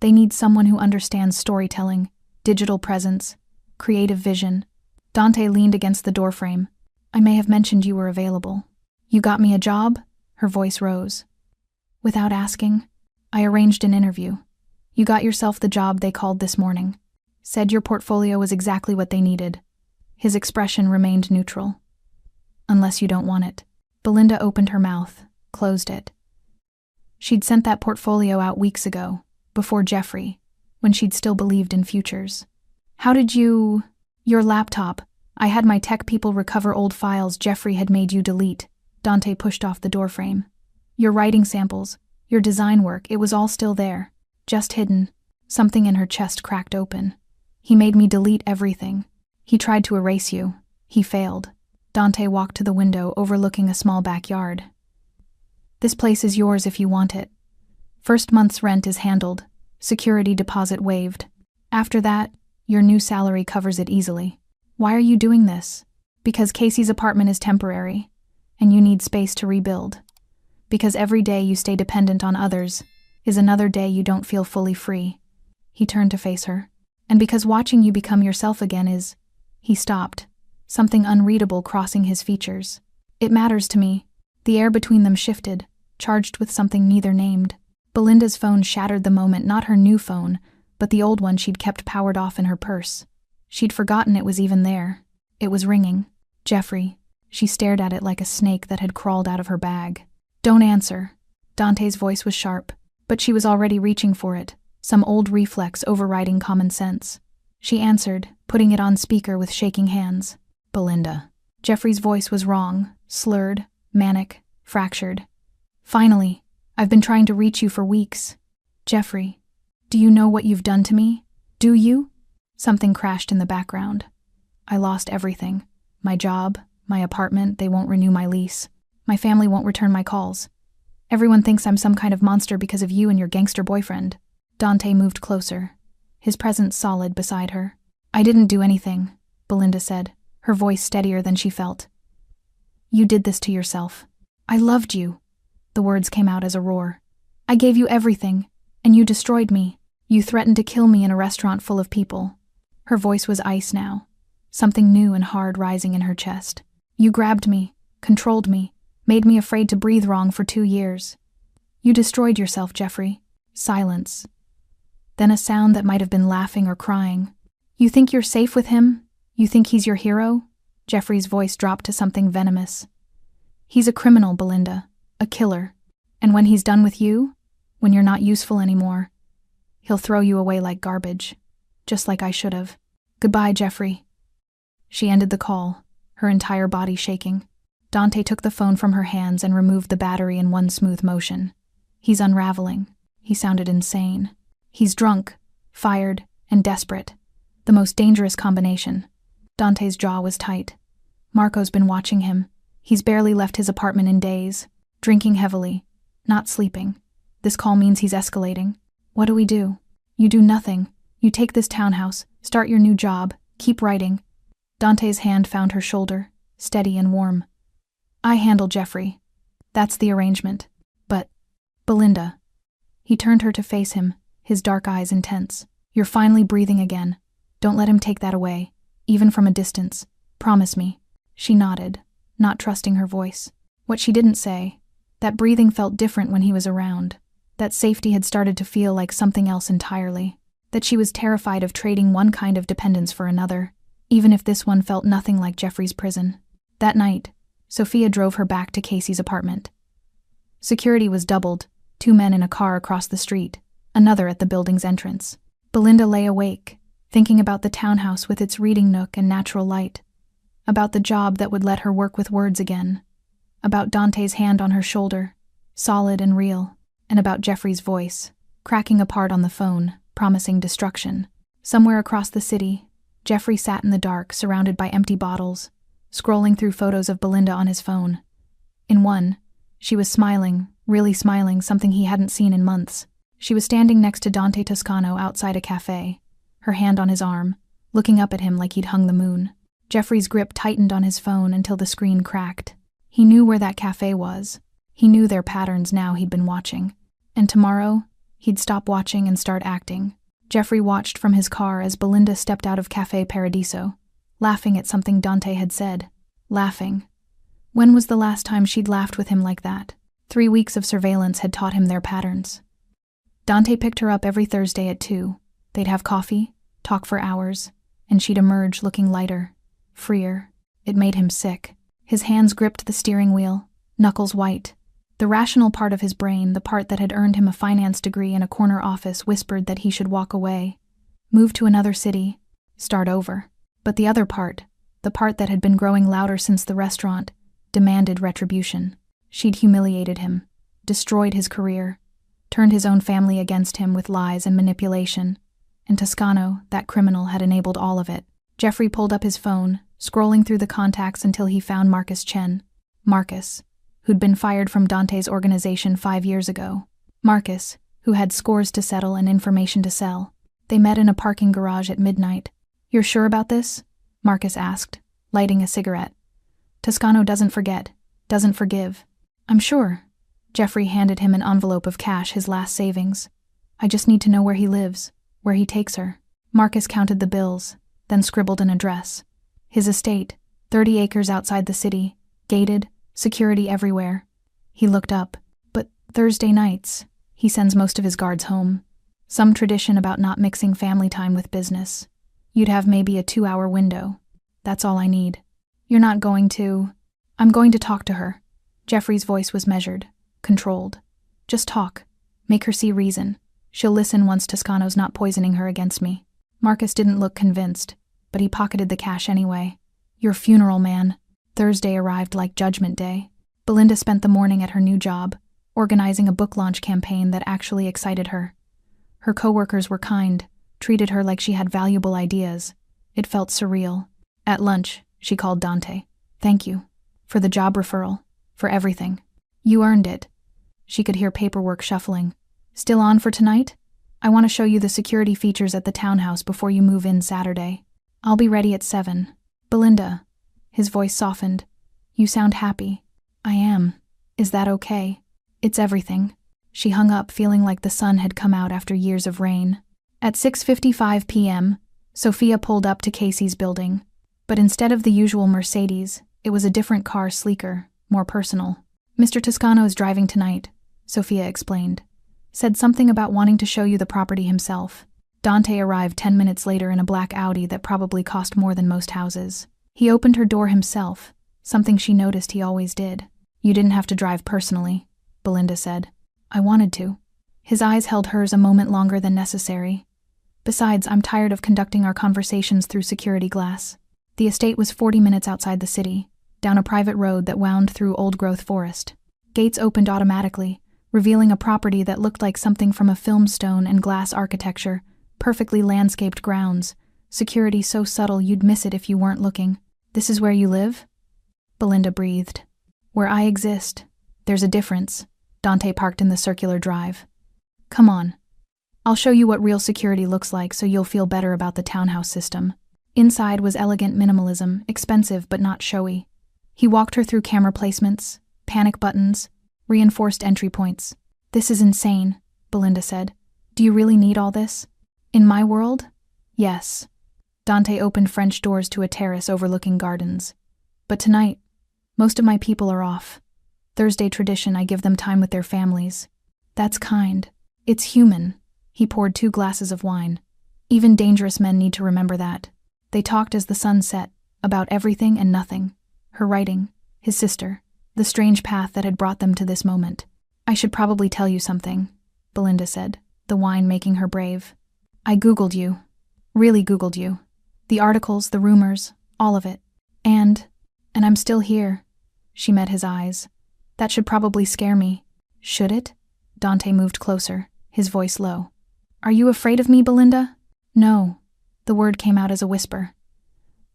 They need someone who understands storytelling, digital presence, creative vision. Dante leaned against the doorframe. I may have mentioned you were available. You got me a job? Her voice rose. Without asking, I arranged an interview. You got yourself the job they called this morning. Said your portfolio was exactly what they needed. His expression remained neutral. Unless you don't want it. Belinda opened her mouth, closed it. She'd sent that portfolio out weeks ago, before Jeffrey, when she'd still believed in futures. How did you... Your laptop. I had my tech people recover old files Jeffrey had made you delete. Dante pushed off the doorframe. Your writing samples, your design work, it was all still there. Just hidden. Something in her chest cracked open. He made me delete everything. He tried to erase you. He failed. Dante walked to the window overlooking a small backyard. This place is yours if you want it. First month's rent is handled. Security deposit waived. After that, your new salary covers it easily. Why are you doing this? Because Casey's apartment is temporary, and you need space to rebuild. Because every day you stay dependent on others is another day you don't feel fully free. He turned to face her. And because watching you become yourself again is... He stopped, something unreadable crossing his features. It matters to me. The air between them shifted, charged with something neither named. Belinda's phone shattered the moment, not her new phone, but the old one she'd kept powered off in her purse. She'd forgotten it was even there. It was ringing. Jeffrey. She stared at it like a snake that had crawled out of her bag. Don't answer. Dante's voice was sharp, but she was already reaching for it, some old reflex overriding common sense. She answered, putting it on speaker with shaking hands. Belinda. Jeffrey's voice was wrong, slurred, manic, fractured. Finally, I've been trying to reach you for weeks. Jeffrey, do you know what you've done to me? Do you? Something crashed in the background. I lost everything. My job, my apartment, they won't renew my lease. My family won't return my calls. Everyone thinks I'm some kind of monster because of you and your gangster boyfriend. Dante moved closer, his presence solid beside her. I didn't do anything, Belinda said, her voice steadier than she felt. You did this to yourself. I loved you. The words came out as a roar. I gave you everything, and you destroyed me. You threatened to kill me in a restaurant full of people. Her voice was ice now, something new and hard rising in her chest. You grabbed me, controlled me, made me afraid to breathe wrong for 2 years. You destroyed yourself, Jeffrey. Silence. Then a sound that might have been laughing or crying. You think you're safe with him? You think he's your hero? Jeffrey's voice dropped to something venomous. He's a criminal, Belinda. A killer. And when he's done with you, when you're not useful anymore, he'll throw you away like garbage. Just like I should have. Goodbye, Jeffrey. She ended the call, her entire body shaking. Dante took the phone from her hands and removed the battery in one smooth motion. He's unraveling. He sounded insane. He's drunk, fired, and desperate. The most dangerous combination. Dante's jaw was tight. Marco's been watching him. He's barely left his apartment in days. Drinking heavily. Not sleeping. This call means he's escalating. What do we do? You do nothing. You take this townhouse, start your new job, keep writing. Dante's hand found her shoulder, steady and warm. I handle Jeffrey. That's the arrangement. But, Belinda. He turned her to face him, his dark eyes intense. You're finally breathing again. Don't let him take that away, even from a distance. Promise me. She nodded, not trusting her voice. What she didn't say, that breathing felt different when he was around. That safety had started to feel like something else entirely. That she was terrified of trading one kind of dependence for another, even if this one felt nothing like Jeffrey's prison. That night, Sophia drove her back to Casey's apartment. Security was doubled, 2 men in a car across the street, another at the building's entrance. Belinda lay awake, thinking about the townhouse with its reading nook and natural light, about the job that would let her work with words again, about Dante's hand on her shoulder, solid and real, and about Jeffrey's voice, cracking apart on the phone, promising destruction. Somewhere across the city, Jeffrey sat in the dark, surrounded by empty bottles, scrolling through photos of Belinda on his phone. In one, she was smiling, really smiling, something he hadn't seen in months. She was standing next to Dante Toscano outside a cafe, her hand on his arm, looking up at him like he'd hung the moon. Jeffrey's grip tightened on his phone until the screen cracked. He knew where that cafe was. He knew their patterns now he'd been watching. And tomorrow, he'd stop watching and start acting. Jeffrey watched from his car as Belinda stepped out of Cafe Paradiso, laughing at something Dante had said. Laughing. When was the last time she'd laughed with him like that? 3 weeks of surveillance had taught him their patterns. Dante picked her up every Thursday at 2. They'd have coffee, talk for hours, and she'd emerge looking lighter, freer. It made him sick. His hands gripped the steering wheel, knuckles white. The rational part of his brain, the part that had earned him a finance degree in a corner office, whispered that he should walk away, move to another city, start over. But the other part, the part that had been growing louder since the restaurant, demanded retribution. She'd humiliated him, destroyed his career, turned his own family against him with lies and manipulation, and Toscano, that criminal, had enabled all of it. Jeffrey pulled up his phone, scrolling through the contacts until he found Marcus Chen. Marcus, who'd been fired from Dante's organization 5 years ago. Marcus, who had scores to settle and information to sell. They met in a parking garage at midnight. "You're sure about this?" Marcus asked, lighting a cigarette. "Toscano doesn't forget, doesn't forgive." "I'm sure." Jeffrey handed him an envelope of cash, his last savings. "I just need to know where he lives, where he takes her." Marcus counted the bills, then scribbled an address. His estate, 30 acres outside the city, gated, security everywhere. He looked up. "But Thursday nights, he sends most of his guards home. Some tradition about not mixing family time with business. You'd have maybe a 2-hour window. That's all I need." "You're not going to—" "I'm going to talk to her." Jeffrey's voice was measured, controlled. "Just talk. Make her see reason. She'll listen once Toscano's not poisoning her against me." Marcus didn't look convinced, but he pocketed the cash anyway. "Your funeral, man." Thursday arrived like Judgment Day. Belinda spent the morning at her new job, organizing a book launch campaign that actually excited her. Her coworkers were kind, treated her like she had valuable ideas. It felt surreal. At lunch, she called Dante. "Thank you. For the job referral. For everything. You earned it." She could hear paperwork shuffling. "Still on for tonight? I want to show you the security features at the townhouse before you move in Saturday. I'll be ready at 7. "Belinda." His voice softened. "You sound happy." "I am. Is that okay?" "It's everything." She hung up, feeling like the sun had come out after years of rain. At 6:55 p.m., Sophia pulled up to Casey's building. But instead of the usual Mercedes, it was a different car, sleeker, more personal. "Mr. Toscano is driving tonight," Sophia explained. "Said something about wanting to show you the property himself." Dante arrived 10 minutes later in a black Audi that probably cost more than most houses. He opened her door himself, something she noticed he always did. "You didn't have to drive personally," Belinda said. "I wanted to." His eyes held hers a moment longer than necessary. "Besides, I'm tired of conducting our conversations through security glass." The estate was 40 minutes outside the city, down a private road that wound through old-growth forest. Gates opened automatically, revealing a property that looked like something from a film, stone and glass architecture, perfectly landscaped grounds, security so subtle you'd miss it if you weren't looking. "This is where you live?" Belinda breathed. "Where I exist. There's a difference." Dante parked in the circular drive. "Come on. I'll show you what real security looks like so you'll feel better about the townhouse system." Inside was elegant minimalism, expensive but not showy. He walked her through camera placements, panic buttons, reinforced entry points. "This is insane," Belinda said. "Do you really need all this?" "In my world? Yes." Dante opened French doors to a terrace overlooking gardens. "But tonight, most of my people are off. Thursday tradition, I give them time with their families." "That's kind. It's human." He poured 2 glasses of wine. "Even dangerous men need to remember that." They talked as the sun set, about everything and nothing. Her writing, his sister, the strange path that had brought them to this moment. "I should probably tell you something," Belinda said, the wine making her brave. "I Googled you. Really Googled you. The articles, the rumors, all of it. And I'm still here." She met his eyes. "That should probably scare me." "Should it?" Dante moved closer, his voice low. "Are you afraid of me, Belinda?" "No." The word came out as a whisper.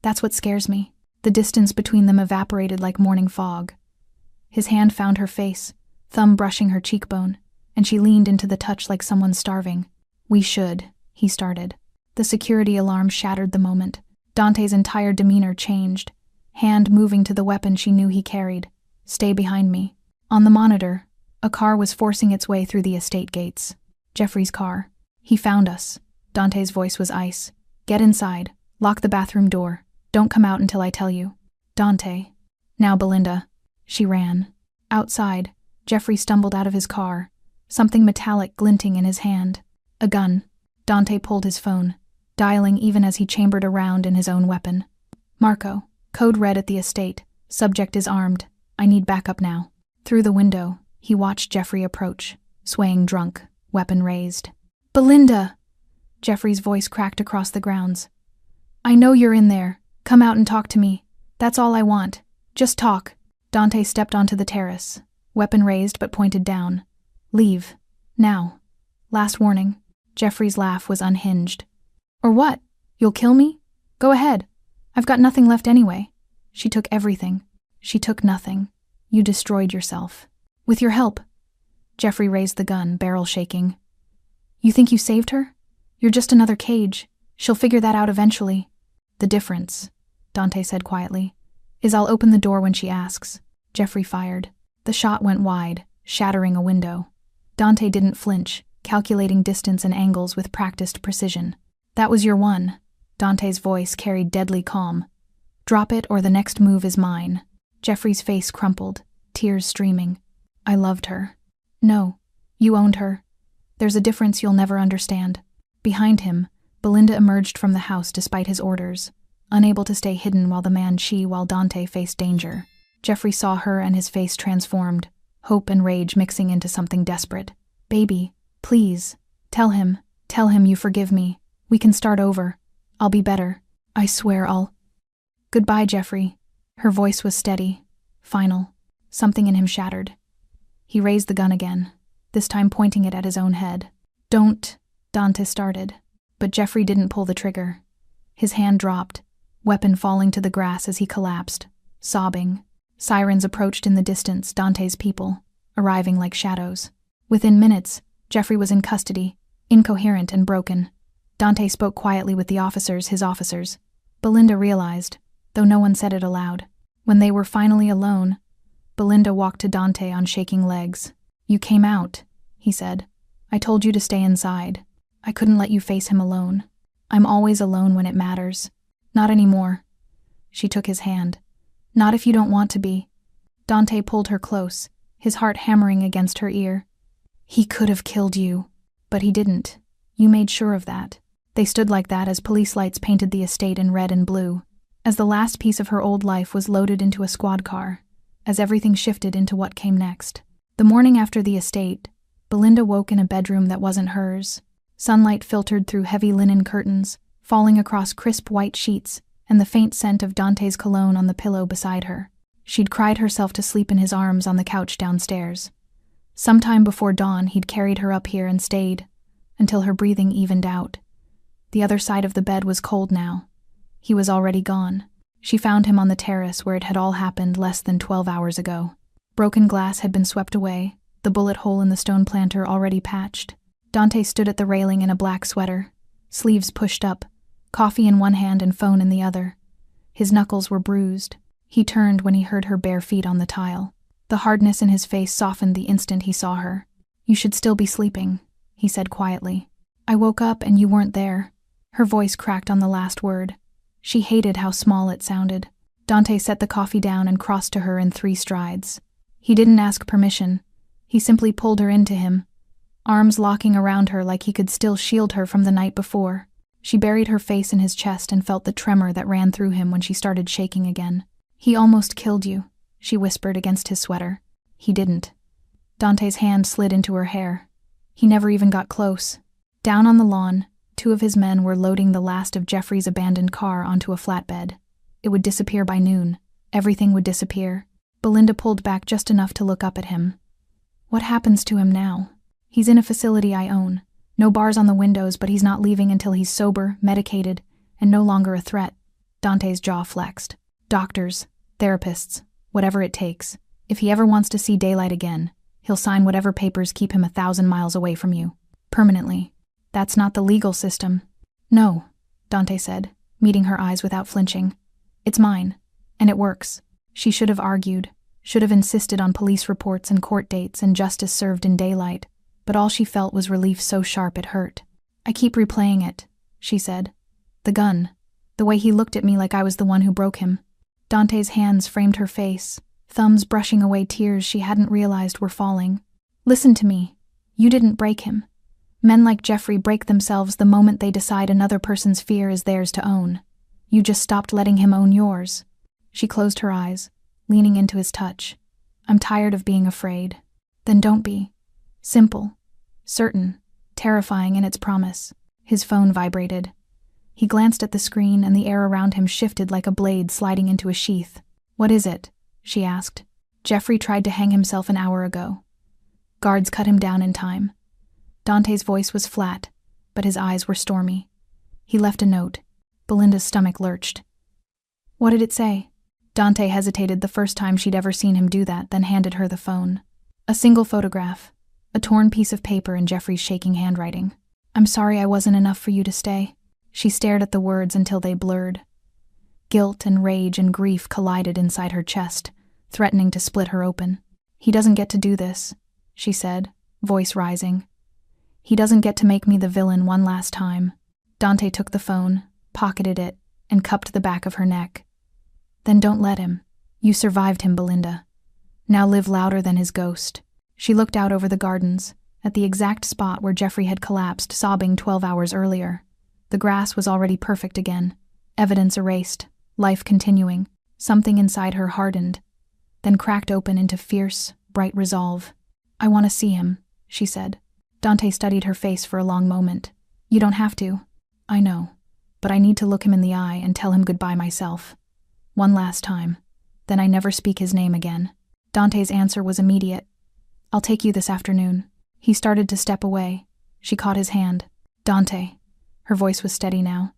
"That's what scares me." The distance between them evaporated like morning fog. His hand found her face, thumb brushing her cheekbone, and she leaned into the touch like someone starving. "We should," he started. The security alarm shattered the moment. Dante's entire demeanor changed, hand moving to the weapon she knew he carried. "Stay behind me." On the monitor, a car was forcing its way through the estate gates. Jeffrey's car. "He found us." Dante's voice was ice. "Get inside. Lock the bathroom door. Don't come out until I tell you." "Dante." "Now, Belinda." She ran. Outside, Jeffrey stumbled out of his car, something metallic glinting in his hand. A gun. Dante pulled his phone, dialing even as he chambered around in his own weapon. "Marco. Code red at the estate. Subject is armed. I need backup now." Through the window, he watched Jeffrey approach, swaying drunk, weapon raised. "Belinda!" Jeffrey's voice cracked across the grounds. "I know you're in there. Come out and talk to me. That's all I want. Just talk." Dante stepped onto the terrace, weapon raised but pointed down. "Leave. Now. Last warning." Jeffrey's laugh was unhinged. Or what? You'll kill me? Go ahead. I've got nothing left anyway. She took everything. She took nothing. You destroyed yourself. With your help. Jeffrey raised the gun, barrel shaking. You think you saved her? You're just another cage. She'll figure that out eventually. The difference, Dante said quietly, is I'll open the door when she asks. Jeffrey fired. The shot went wide, shattering a window. Dante didn't flinch, calculating distance and angles with practiced precision. That was your one. Dante's voice carried deadly calm. Drop it or the next move is mine. Jeffrey's face crumpled, tears streaming. I loved her. No, you owned her. There's a difference you'll never understand. Behind him, Belinda emerged from the house despite his orders, unable to stay hidden while Dante faced danger. Jeffrey saw her and his face transformed, hope and rage mixing into something desperate. Baby, please, tell him you forgive me. We can start over. I'll be better. I swear I'll... Goodbye, Jeffrey. Her voice was steady, final. Something in him shattered. He raised the gun again, this time pointing it at his own head. Don't, Dante started, but Jeffrey didn't pull the trigger. His hand dropped, weapon falling to the grass as he collapsed, sobbing. Sirens approached in the distance, Dante's people, arriving like shadows. Within minutes, Jeffrey was in custody, incoherent and broken. Dante spoke quietly with his officers. Belinda realized, though no one said it aloud. When they were finally alone, Belinda walked to Dante on shaking legs. You came out, he said. I told you to stay inside. I couldn't let you face him alone. I'm always alone when it matters. Not anymore. She took his hand. Not if you don't want to be. Dante pulled her close, his heart hammering against her ear. He could have killed you, but he didn't. You made sure of that. They stood like that as police lights painted the estate in red and blue, as the last piece of her old life was loaded into a squad car, as everything shifted into what came next. The morning after the estate, Belinda woke in a bedroom that wasn't hers. Sunlight filtered through heavy linen curtains, falling across crisp white sheets, and the faint scent of Dante's cologne on the pillow beside her. She'd cried herself to sleep in his arms on the couch downstairs. Sometime before dawn, he'd carried her up here and stayed, until her breathing evened out. The other side of the bed was cold now. He was already gone. She found him on the terrace where it had all happened less than 12 hours ago. Broken glass had been swept away, the bullet hole in the stone planter already patched. Dante stood at the railing in a black sweater, sleeves pushed up, coffee in one hand and phone in the other. His knuckles were bruised. He turned when he heard her bare feet on the tile. The hardness in his face softened the instant he saw her. You should still be sleeping, he said quietly. I woke up and you weren't there. Her voice cracked on the last word. She hated how small it sounded. Dante set the coffee down and crossed to her in 3 strides. He didn't ask permission. He simply pulled her into him, arms locking around her like he could still shield her from the night before. She buried her face in his chest and felt the tremor that ran through him when she started shaking again. He almost killed you, she whispered against his sweater. He didn't. Dante's hand slid into her hair. He never even got close. Down on the lawn, 2 of his men were loading the last of Jeffrey's abandoned car onto a flatbed. It would disappear by noon. Everything would disappear. Belinda pulled back just enough to look up at him. What happens to him now? He's in a facility I own. No bars on the windows, but he's not leaving until he's sober, medicated, and no longer a threat. Dante's jaw flexed. Doctors, therapists, whatever it takes. If he ever wants to see daylight again, he'll sign whatever papers keep him 1,000 miles away from you. Permanently. That's not the legal system. No, Dante said, meeting her eyes without flinching. It's mine, and it works. She should have argued, should have insisted on police reports and court dates and justice served in daylight, but all she felt was relief so sharp it hurt. I keep replaying it, she said. The gun, the way he looked at me like I was the one who broke him. Dante's hands framed her face, thumbs brushing away tears she hadn't realized were falling. Listen to me. You didn't break him. Men like Jeffrey break themselves the moment they decide another person's fear is theirs to own. You just stopped letting him own yours. She closed her eyes, leaning into his touch. I'm tired of being afraid. Then don't be. Simple, certain, terrifying in its promise. His phone vibrated. He glanced at the screen and the air around him shifted like a blade sliding into a sheath. What is it? She asked. Jeffrey tried to hang himself an hour ago. Guards cut him down in time. Dante's voice was flat, but his eyes were stormy. He left a note. Belinda's stomach lurched. What did it say? Dante hesitated the first time she'd ever seen him do that, then handed her the phone. A single photograph. A torn piece of paper in Jeffrey's shaking handwriting. I'm sorry I wasn't enough for you to stay. She stared at the words until they blurred. Guilt and rage and grief collided inside her chest, threatening to split her open. He doesn't get to do this, she said, voice rising. He doesn't get to make me the villain one last time. Dante took the phone, pocketed it, and cupped the back of her neck. Then don't let him. You survived him, Belinda. Now live louder than his ghost. She looked out over the gardens, at the exact spot where Jeffrey had collapsed, sobbing 12 hours earlier. The grass was already perfect again. Evidence erased, life continuing. Something inside her hardened, then cracked open into fierce, bright resolve. I want to see him, she said. Dante studied her face for a long moment. You don't have to. I know. But I need to look him in the eye and tell him goodbye myself. One last time. Then I never speak his name again. Dante's answer was immediate. I'll take you this afternoon. He started to step away. She caught his hand. Dante. Her voice was steady now.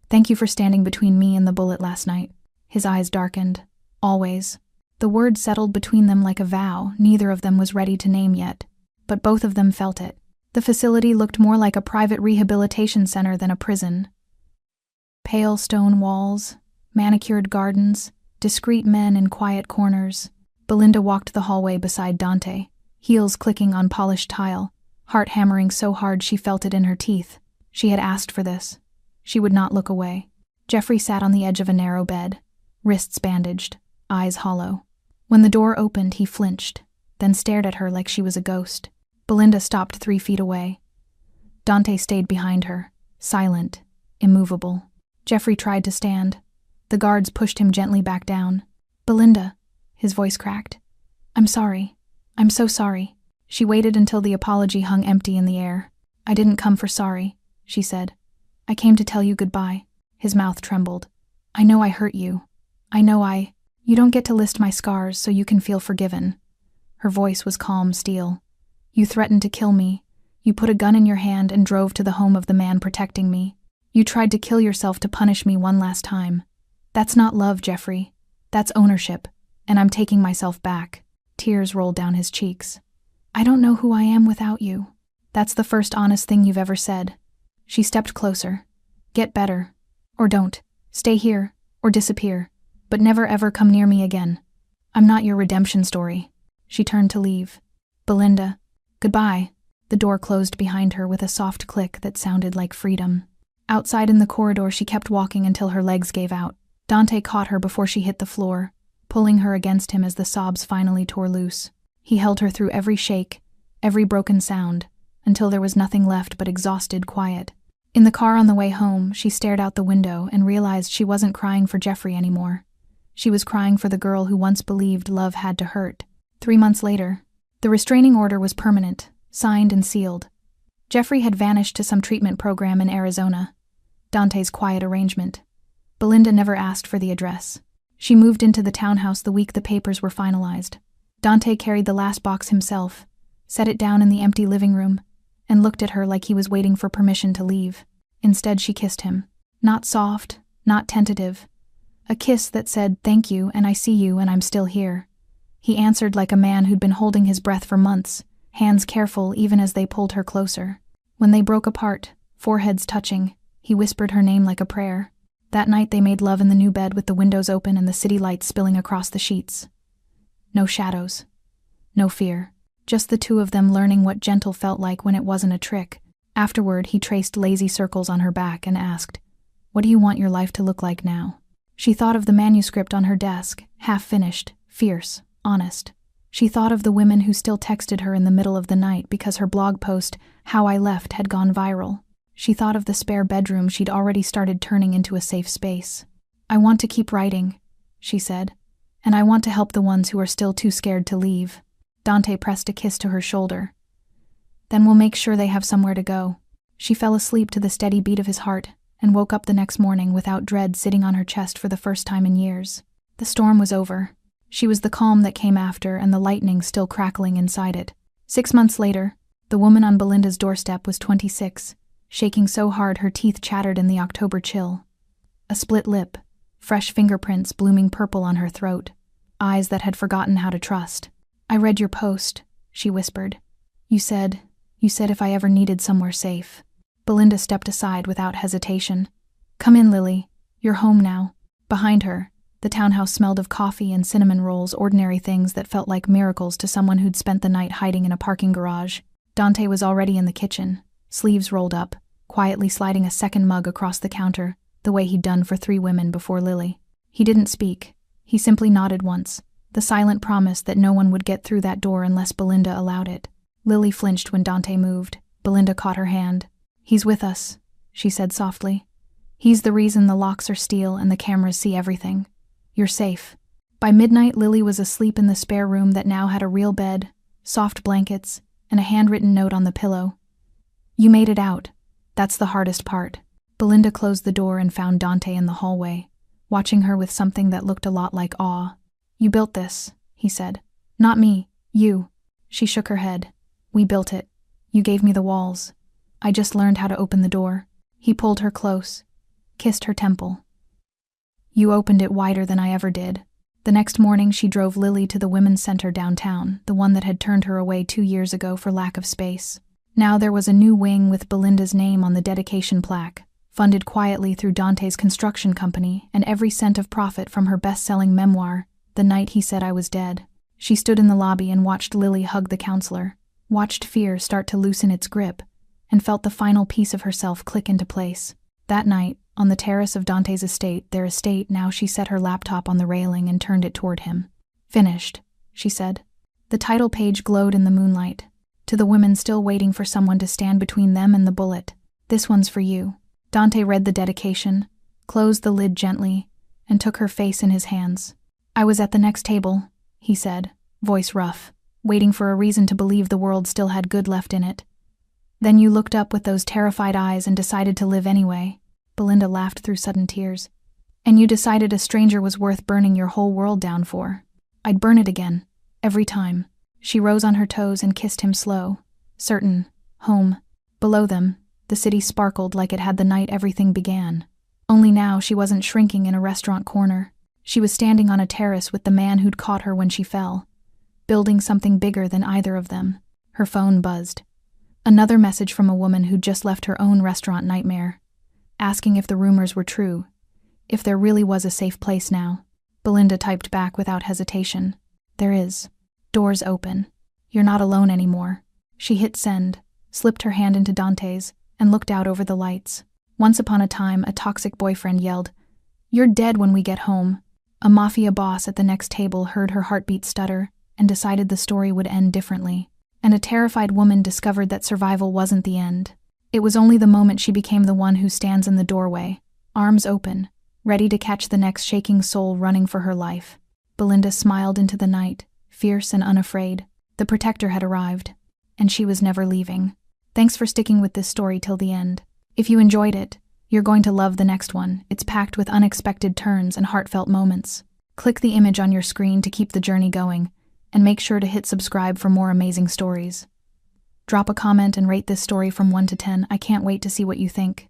Thank you for standing between me and the bullet last night. His eyes darkened. Always. The word settled between them like a vow neither of them was ready to name yet. But both of them felt it. The facility looked more like a private rehabilitation center than a prison. Pale stone walls, manicured gardens, discreet men in quiet corners. Belinda walked the hallway beside Dante, heels clicking on polished tile, heart hammering so hard she felt it in her teeth. She had asked for this. She would not look away. Jeffrey sat on the edge of a narrow bed, wrists bandaged, eyes hollow. When the door opened, he flinched, then stared at her like she was a ghost. Belinda stopped 3 feet away. Dante stayed behind her, silent, immovable. Jeffrey tried to stand. The guards pushed him gently back down. Belinda, his voice cracked. I'm sorry. I'm so sorry. She waited until the apology hung empty in the air. I didn't come for sorry, she said. I came to tell you goodbye. His mouth trembled. I know I hurt you. You don't get to list my scars so you can feel forgiven. Her voice was calm steel. You threatened to kill me. You put a gun in your hand and drove to the home of the man protecting me. You tried to kill yourself to punish me one last time. That's not love, Jeffrey. That's ownership, and I'm taking myself back. Tears rolled down his cheeks. I don't know who I am without you. That's the first honest thing you've ever said. She stepped closer. Get better. Or don't. Stay here, or disappear. But never ever come near me again. I'm not your redemption story. She turned to leave. Belinda. Goodbye. The door closed behind her with a soft click that sounded like freedom. Outside in the corridor, she kept walking until her legs gave out. Dante caught her before she hit the floor, pulling her against him as the sobs finally tore loose. He held her through every shake, every broken sound, until there was nothing left but exhausted quiet. In the car on the way home, she stared out the window and realized she wasn't crying for Jeffrey anymore. She was crying for the girl who once believed love had to hurt. 3 months later, the restraining order was permanent, signed and sealed. Jeffrey had vanished to some treatment program in Arizona. Dante's quiet arrangement. Belinda never asked for the address. She moved into the townhouse the week the papers were finalized. Dante carried the last box himself, set it down in the empty living room, and looked at her like he was waiting for permission to leave. Instead, she kissed him. Not soft, not tentative. A kiss that said, thank you, and I see you, and I'm still here. He answered like a man who'd been holding his breath for months, hands careful even as they pulled her closer. When they broke apart, foreheads touching, he whispered her name like a prayer. That night they made love in the new bed with the windows open and the city lights spilling across the sheets. No shadows. No fear. Just the two of them learning what gentle felt like when it wasn't a trick. Afterward, he traced lazy circles on her back and asked, what do you want your life to look like now? She thought of the manuscript on her desk, half-finished, fierce, honest. She thought of the women who still texted her in the middle of the night because her blog post, How I Left, had gone viral. She thought of the spare bedroom she'd already started turning into a safe space. I want to keep writing, she said, and I want to help the ones who are still too scared to leave. Dante pressed a kiss to her shoulder. Then we'll make sure they have somewhere to go. She fell asleep to the steady beat of his heart and woke up the next morning without dread sitting on her chest for the first time in years. The storm was over. She was the calm that came after and the lightning still crackling inside it. 6 months later, the woman on Belinda's doorstep was 26. shaking so hard her teeth chattered in the October chill. A split lip, fresh fingerprints blooming purple on her throat, eyes that had forgotten how to trust. "I read your post," she whispered. You said if I ever needed somewhere safe." Belinda stepped aside without hesitation. "Come in, Lily. You're home now." Behind her, the townhouse smelled of coffee and cinnamon rolls, ordinary things that felt like miracles to someone who'd spent the night hiding in a parking garage. Dante was already in the kitchen, sleeves rolled up, quietly sliding a second mug across the counter, the way he'd done for 3 women before Lily. He didn't speak. He simply nodded once, the silent promise that no one would get through that door unless Belinda allowed it. Lily flinched when Dante moved. Belinda caught her hand. "He's with us," she said softly. "He's the reason the locks are steel and the cameras see everything. You're safe." By midnight, Lily was asleep in the spare room that now had a real bed, soft blankets, and a handwritten note on the pillow. "You made it out. That's the hardest part." Belinda closed the door and found Dante in the hallway, watching her with something that looked a lot like awe. "You built this," he said. "Not me, you." She shook her head. "We built it. You gave me the walls. I just learned how to open the door." He pulled her close, kissed her temple. "You opened it wider than I ever did." The next morning she drove Lily to the women's center downtown, the one that had turned her away 2 years ago for lack of space. Now there was a new wing with Belinda's name on the dedication plaque, funded quietly through Dante's construction company and every cent of profit from her best-selling memoir, The Night He Said I Was Dead. She stood in the lobby and watched Lily hug the counselor, watched fear start to loosen its grip, and felt the final piece of herself click into place. That night, on the terrace of Dante's estate, now she set her laptop on the railing and turned it toward him. "Finished," she said. The title page glowed in the moonlight. To the women still waiting for someone to stand between them and the bullet, "This one's for you." Dante read the dedication, closed the lid gently, and took her face in his hands. "I was at the next table," he said, voice rough, waiting for a reason to believe the world still had good left in it. "Then you looked up with those terrified eyes and decided to live anyway." Belinda laughed through sudden tears. "And you decided a stranger was worth burning your whole world down for." "I'd burn it again. Every time." She rose on her toes and kissed him slow, certain, home. Below them, the city sparkled like it had the night everything began. Only now she wasn't shrinking in a restaurant corner. She was standing on a terrace with the man who'd caught her when she fell, building something bigger than either of them. Her phone buzzed. Another message from a woman who'd just left her own restaurant nightmare, asking if the rumors were true, if there really was a safe place now. Belinda typed back without hesitation. "There is. Doors open. You're not alone anymore." She hit send, slipped her hand into Dante's, and looked out over the lights. Once upon a time, a toxic boyfriend yelled, "You're dead when we get home." A Mafia boss at the next table heard her heartbeat stutter and decided the story would end differently. And a terrified woman discovered that survival wasn't the end. It was only the moment she became the one who stands in the doorway, arms open, ready to catch the next shaking soul running for her life. Belinda smiled into the night, fierce and unafraid. The protector had arrived, and she was never leaving. Thanks for sticking with this story till the end. If you enjoyed it, you're going to love the next one. It's packed with unexpected turns and heartfelt moments. Click the image on your screen to keep the journey going, and make sure to hit subscribe for more amazing stories. Drop a comment and rate this story from 1 to 10. I can't wait to see what you think.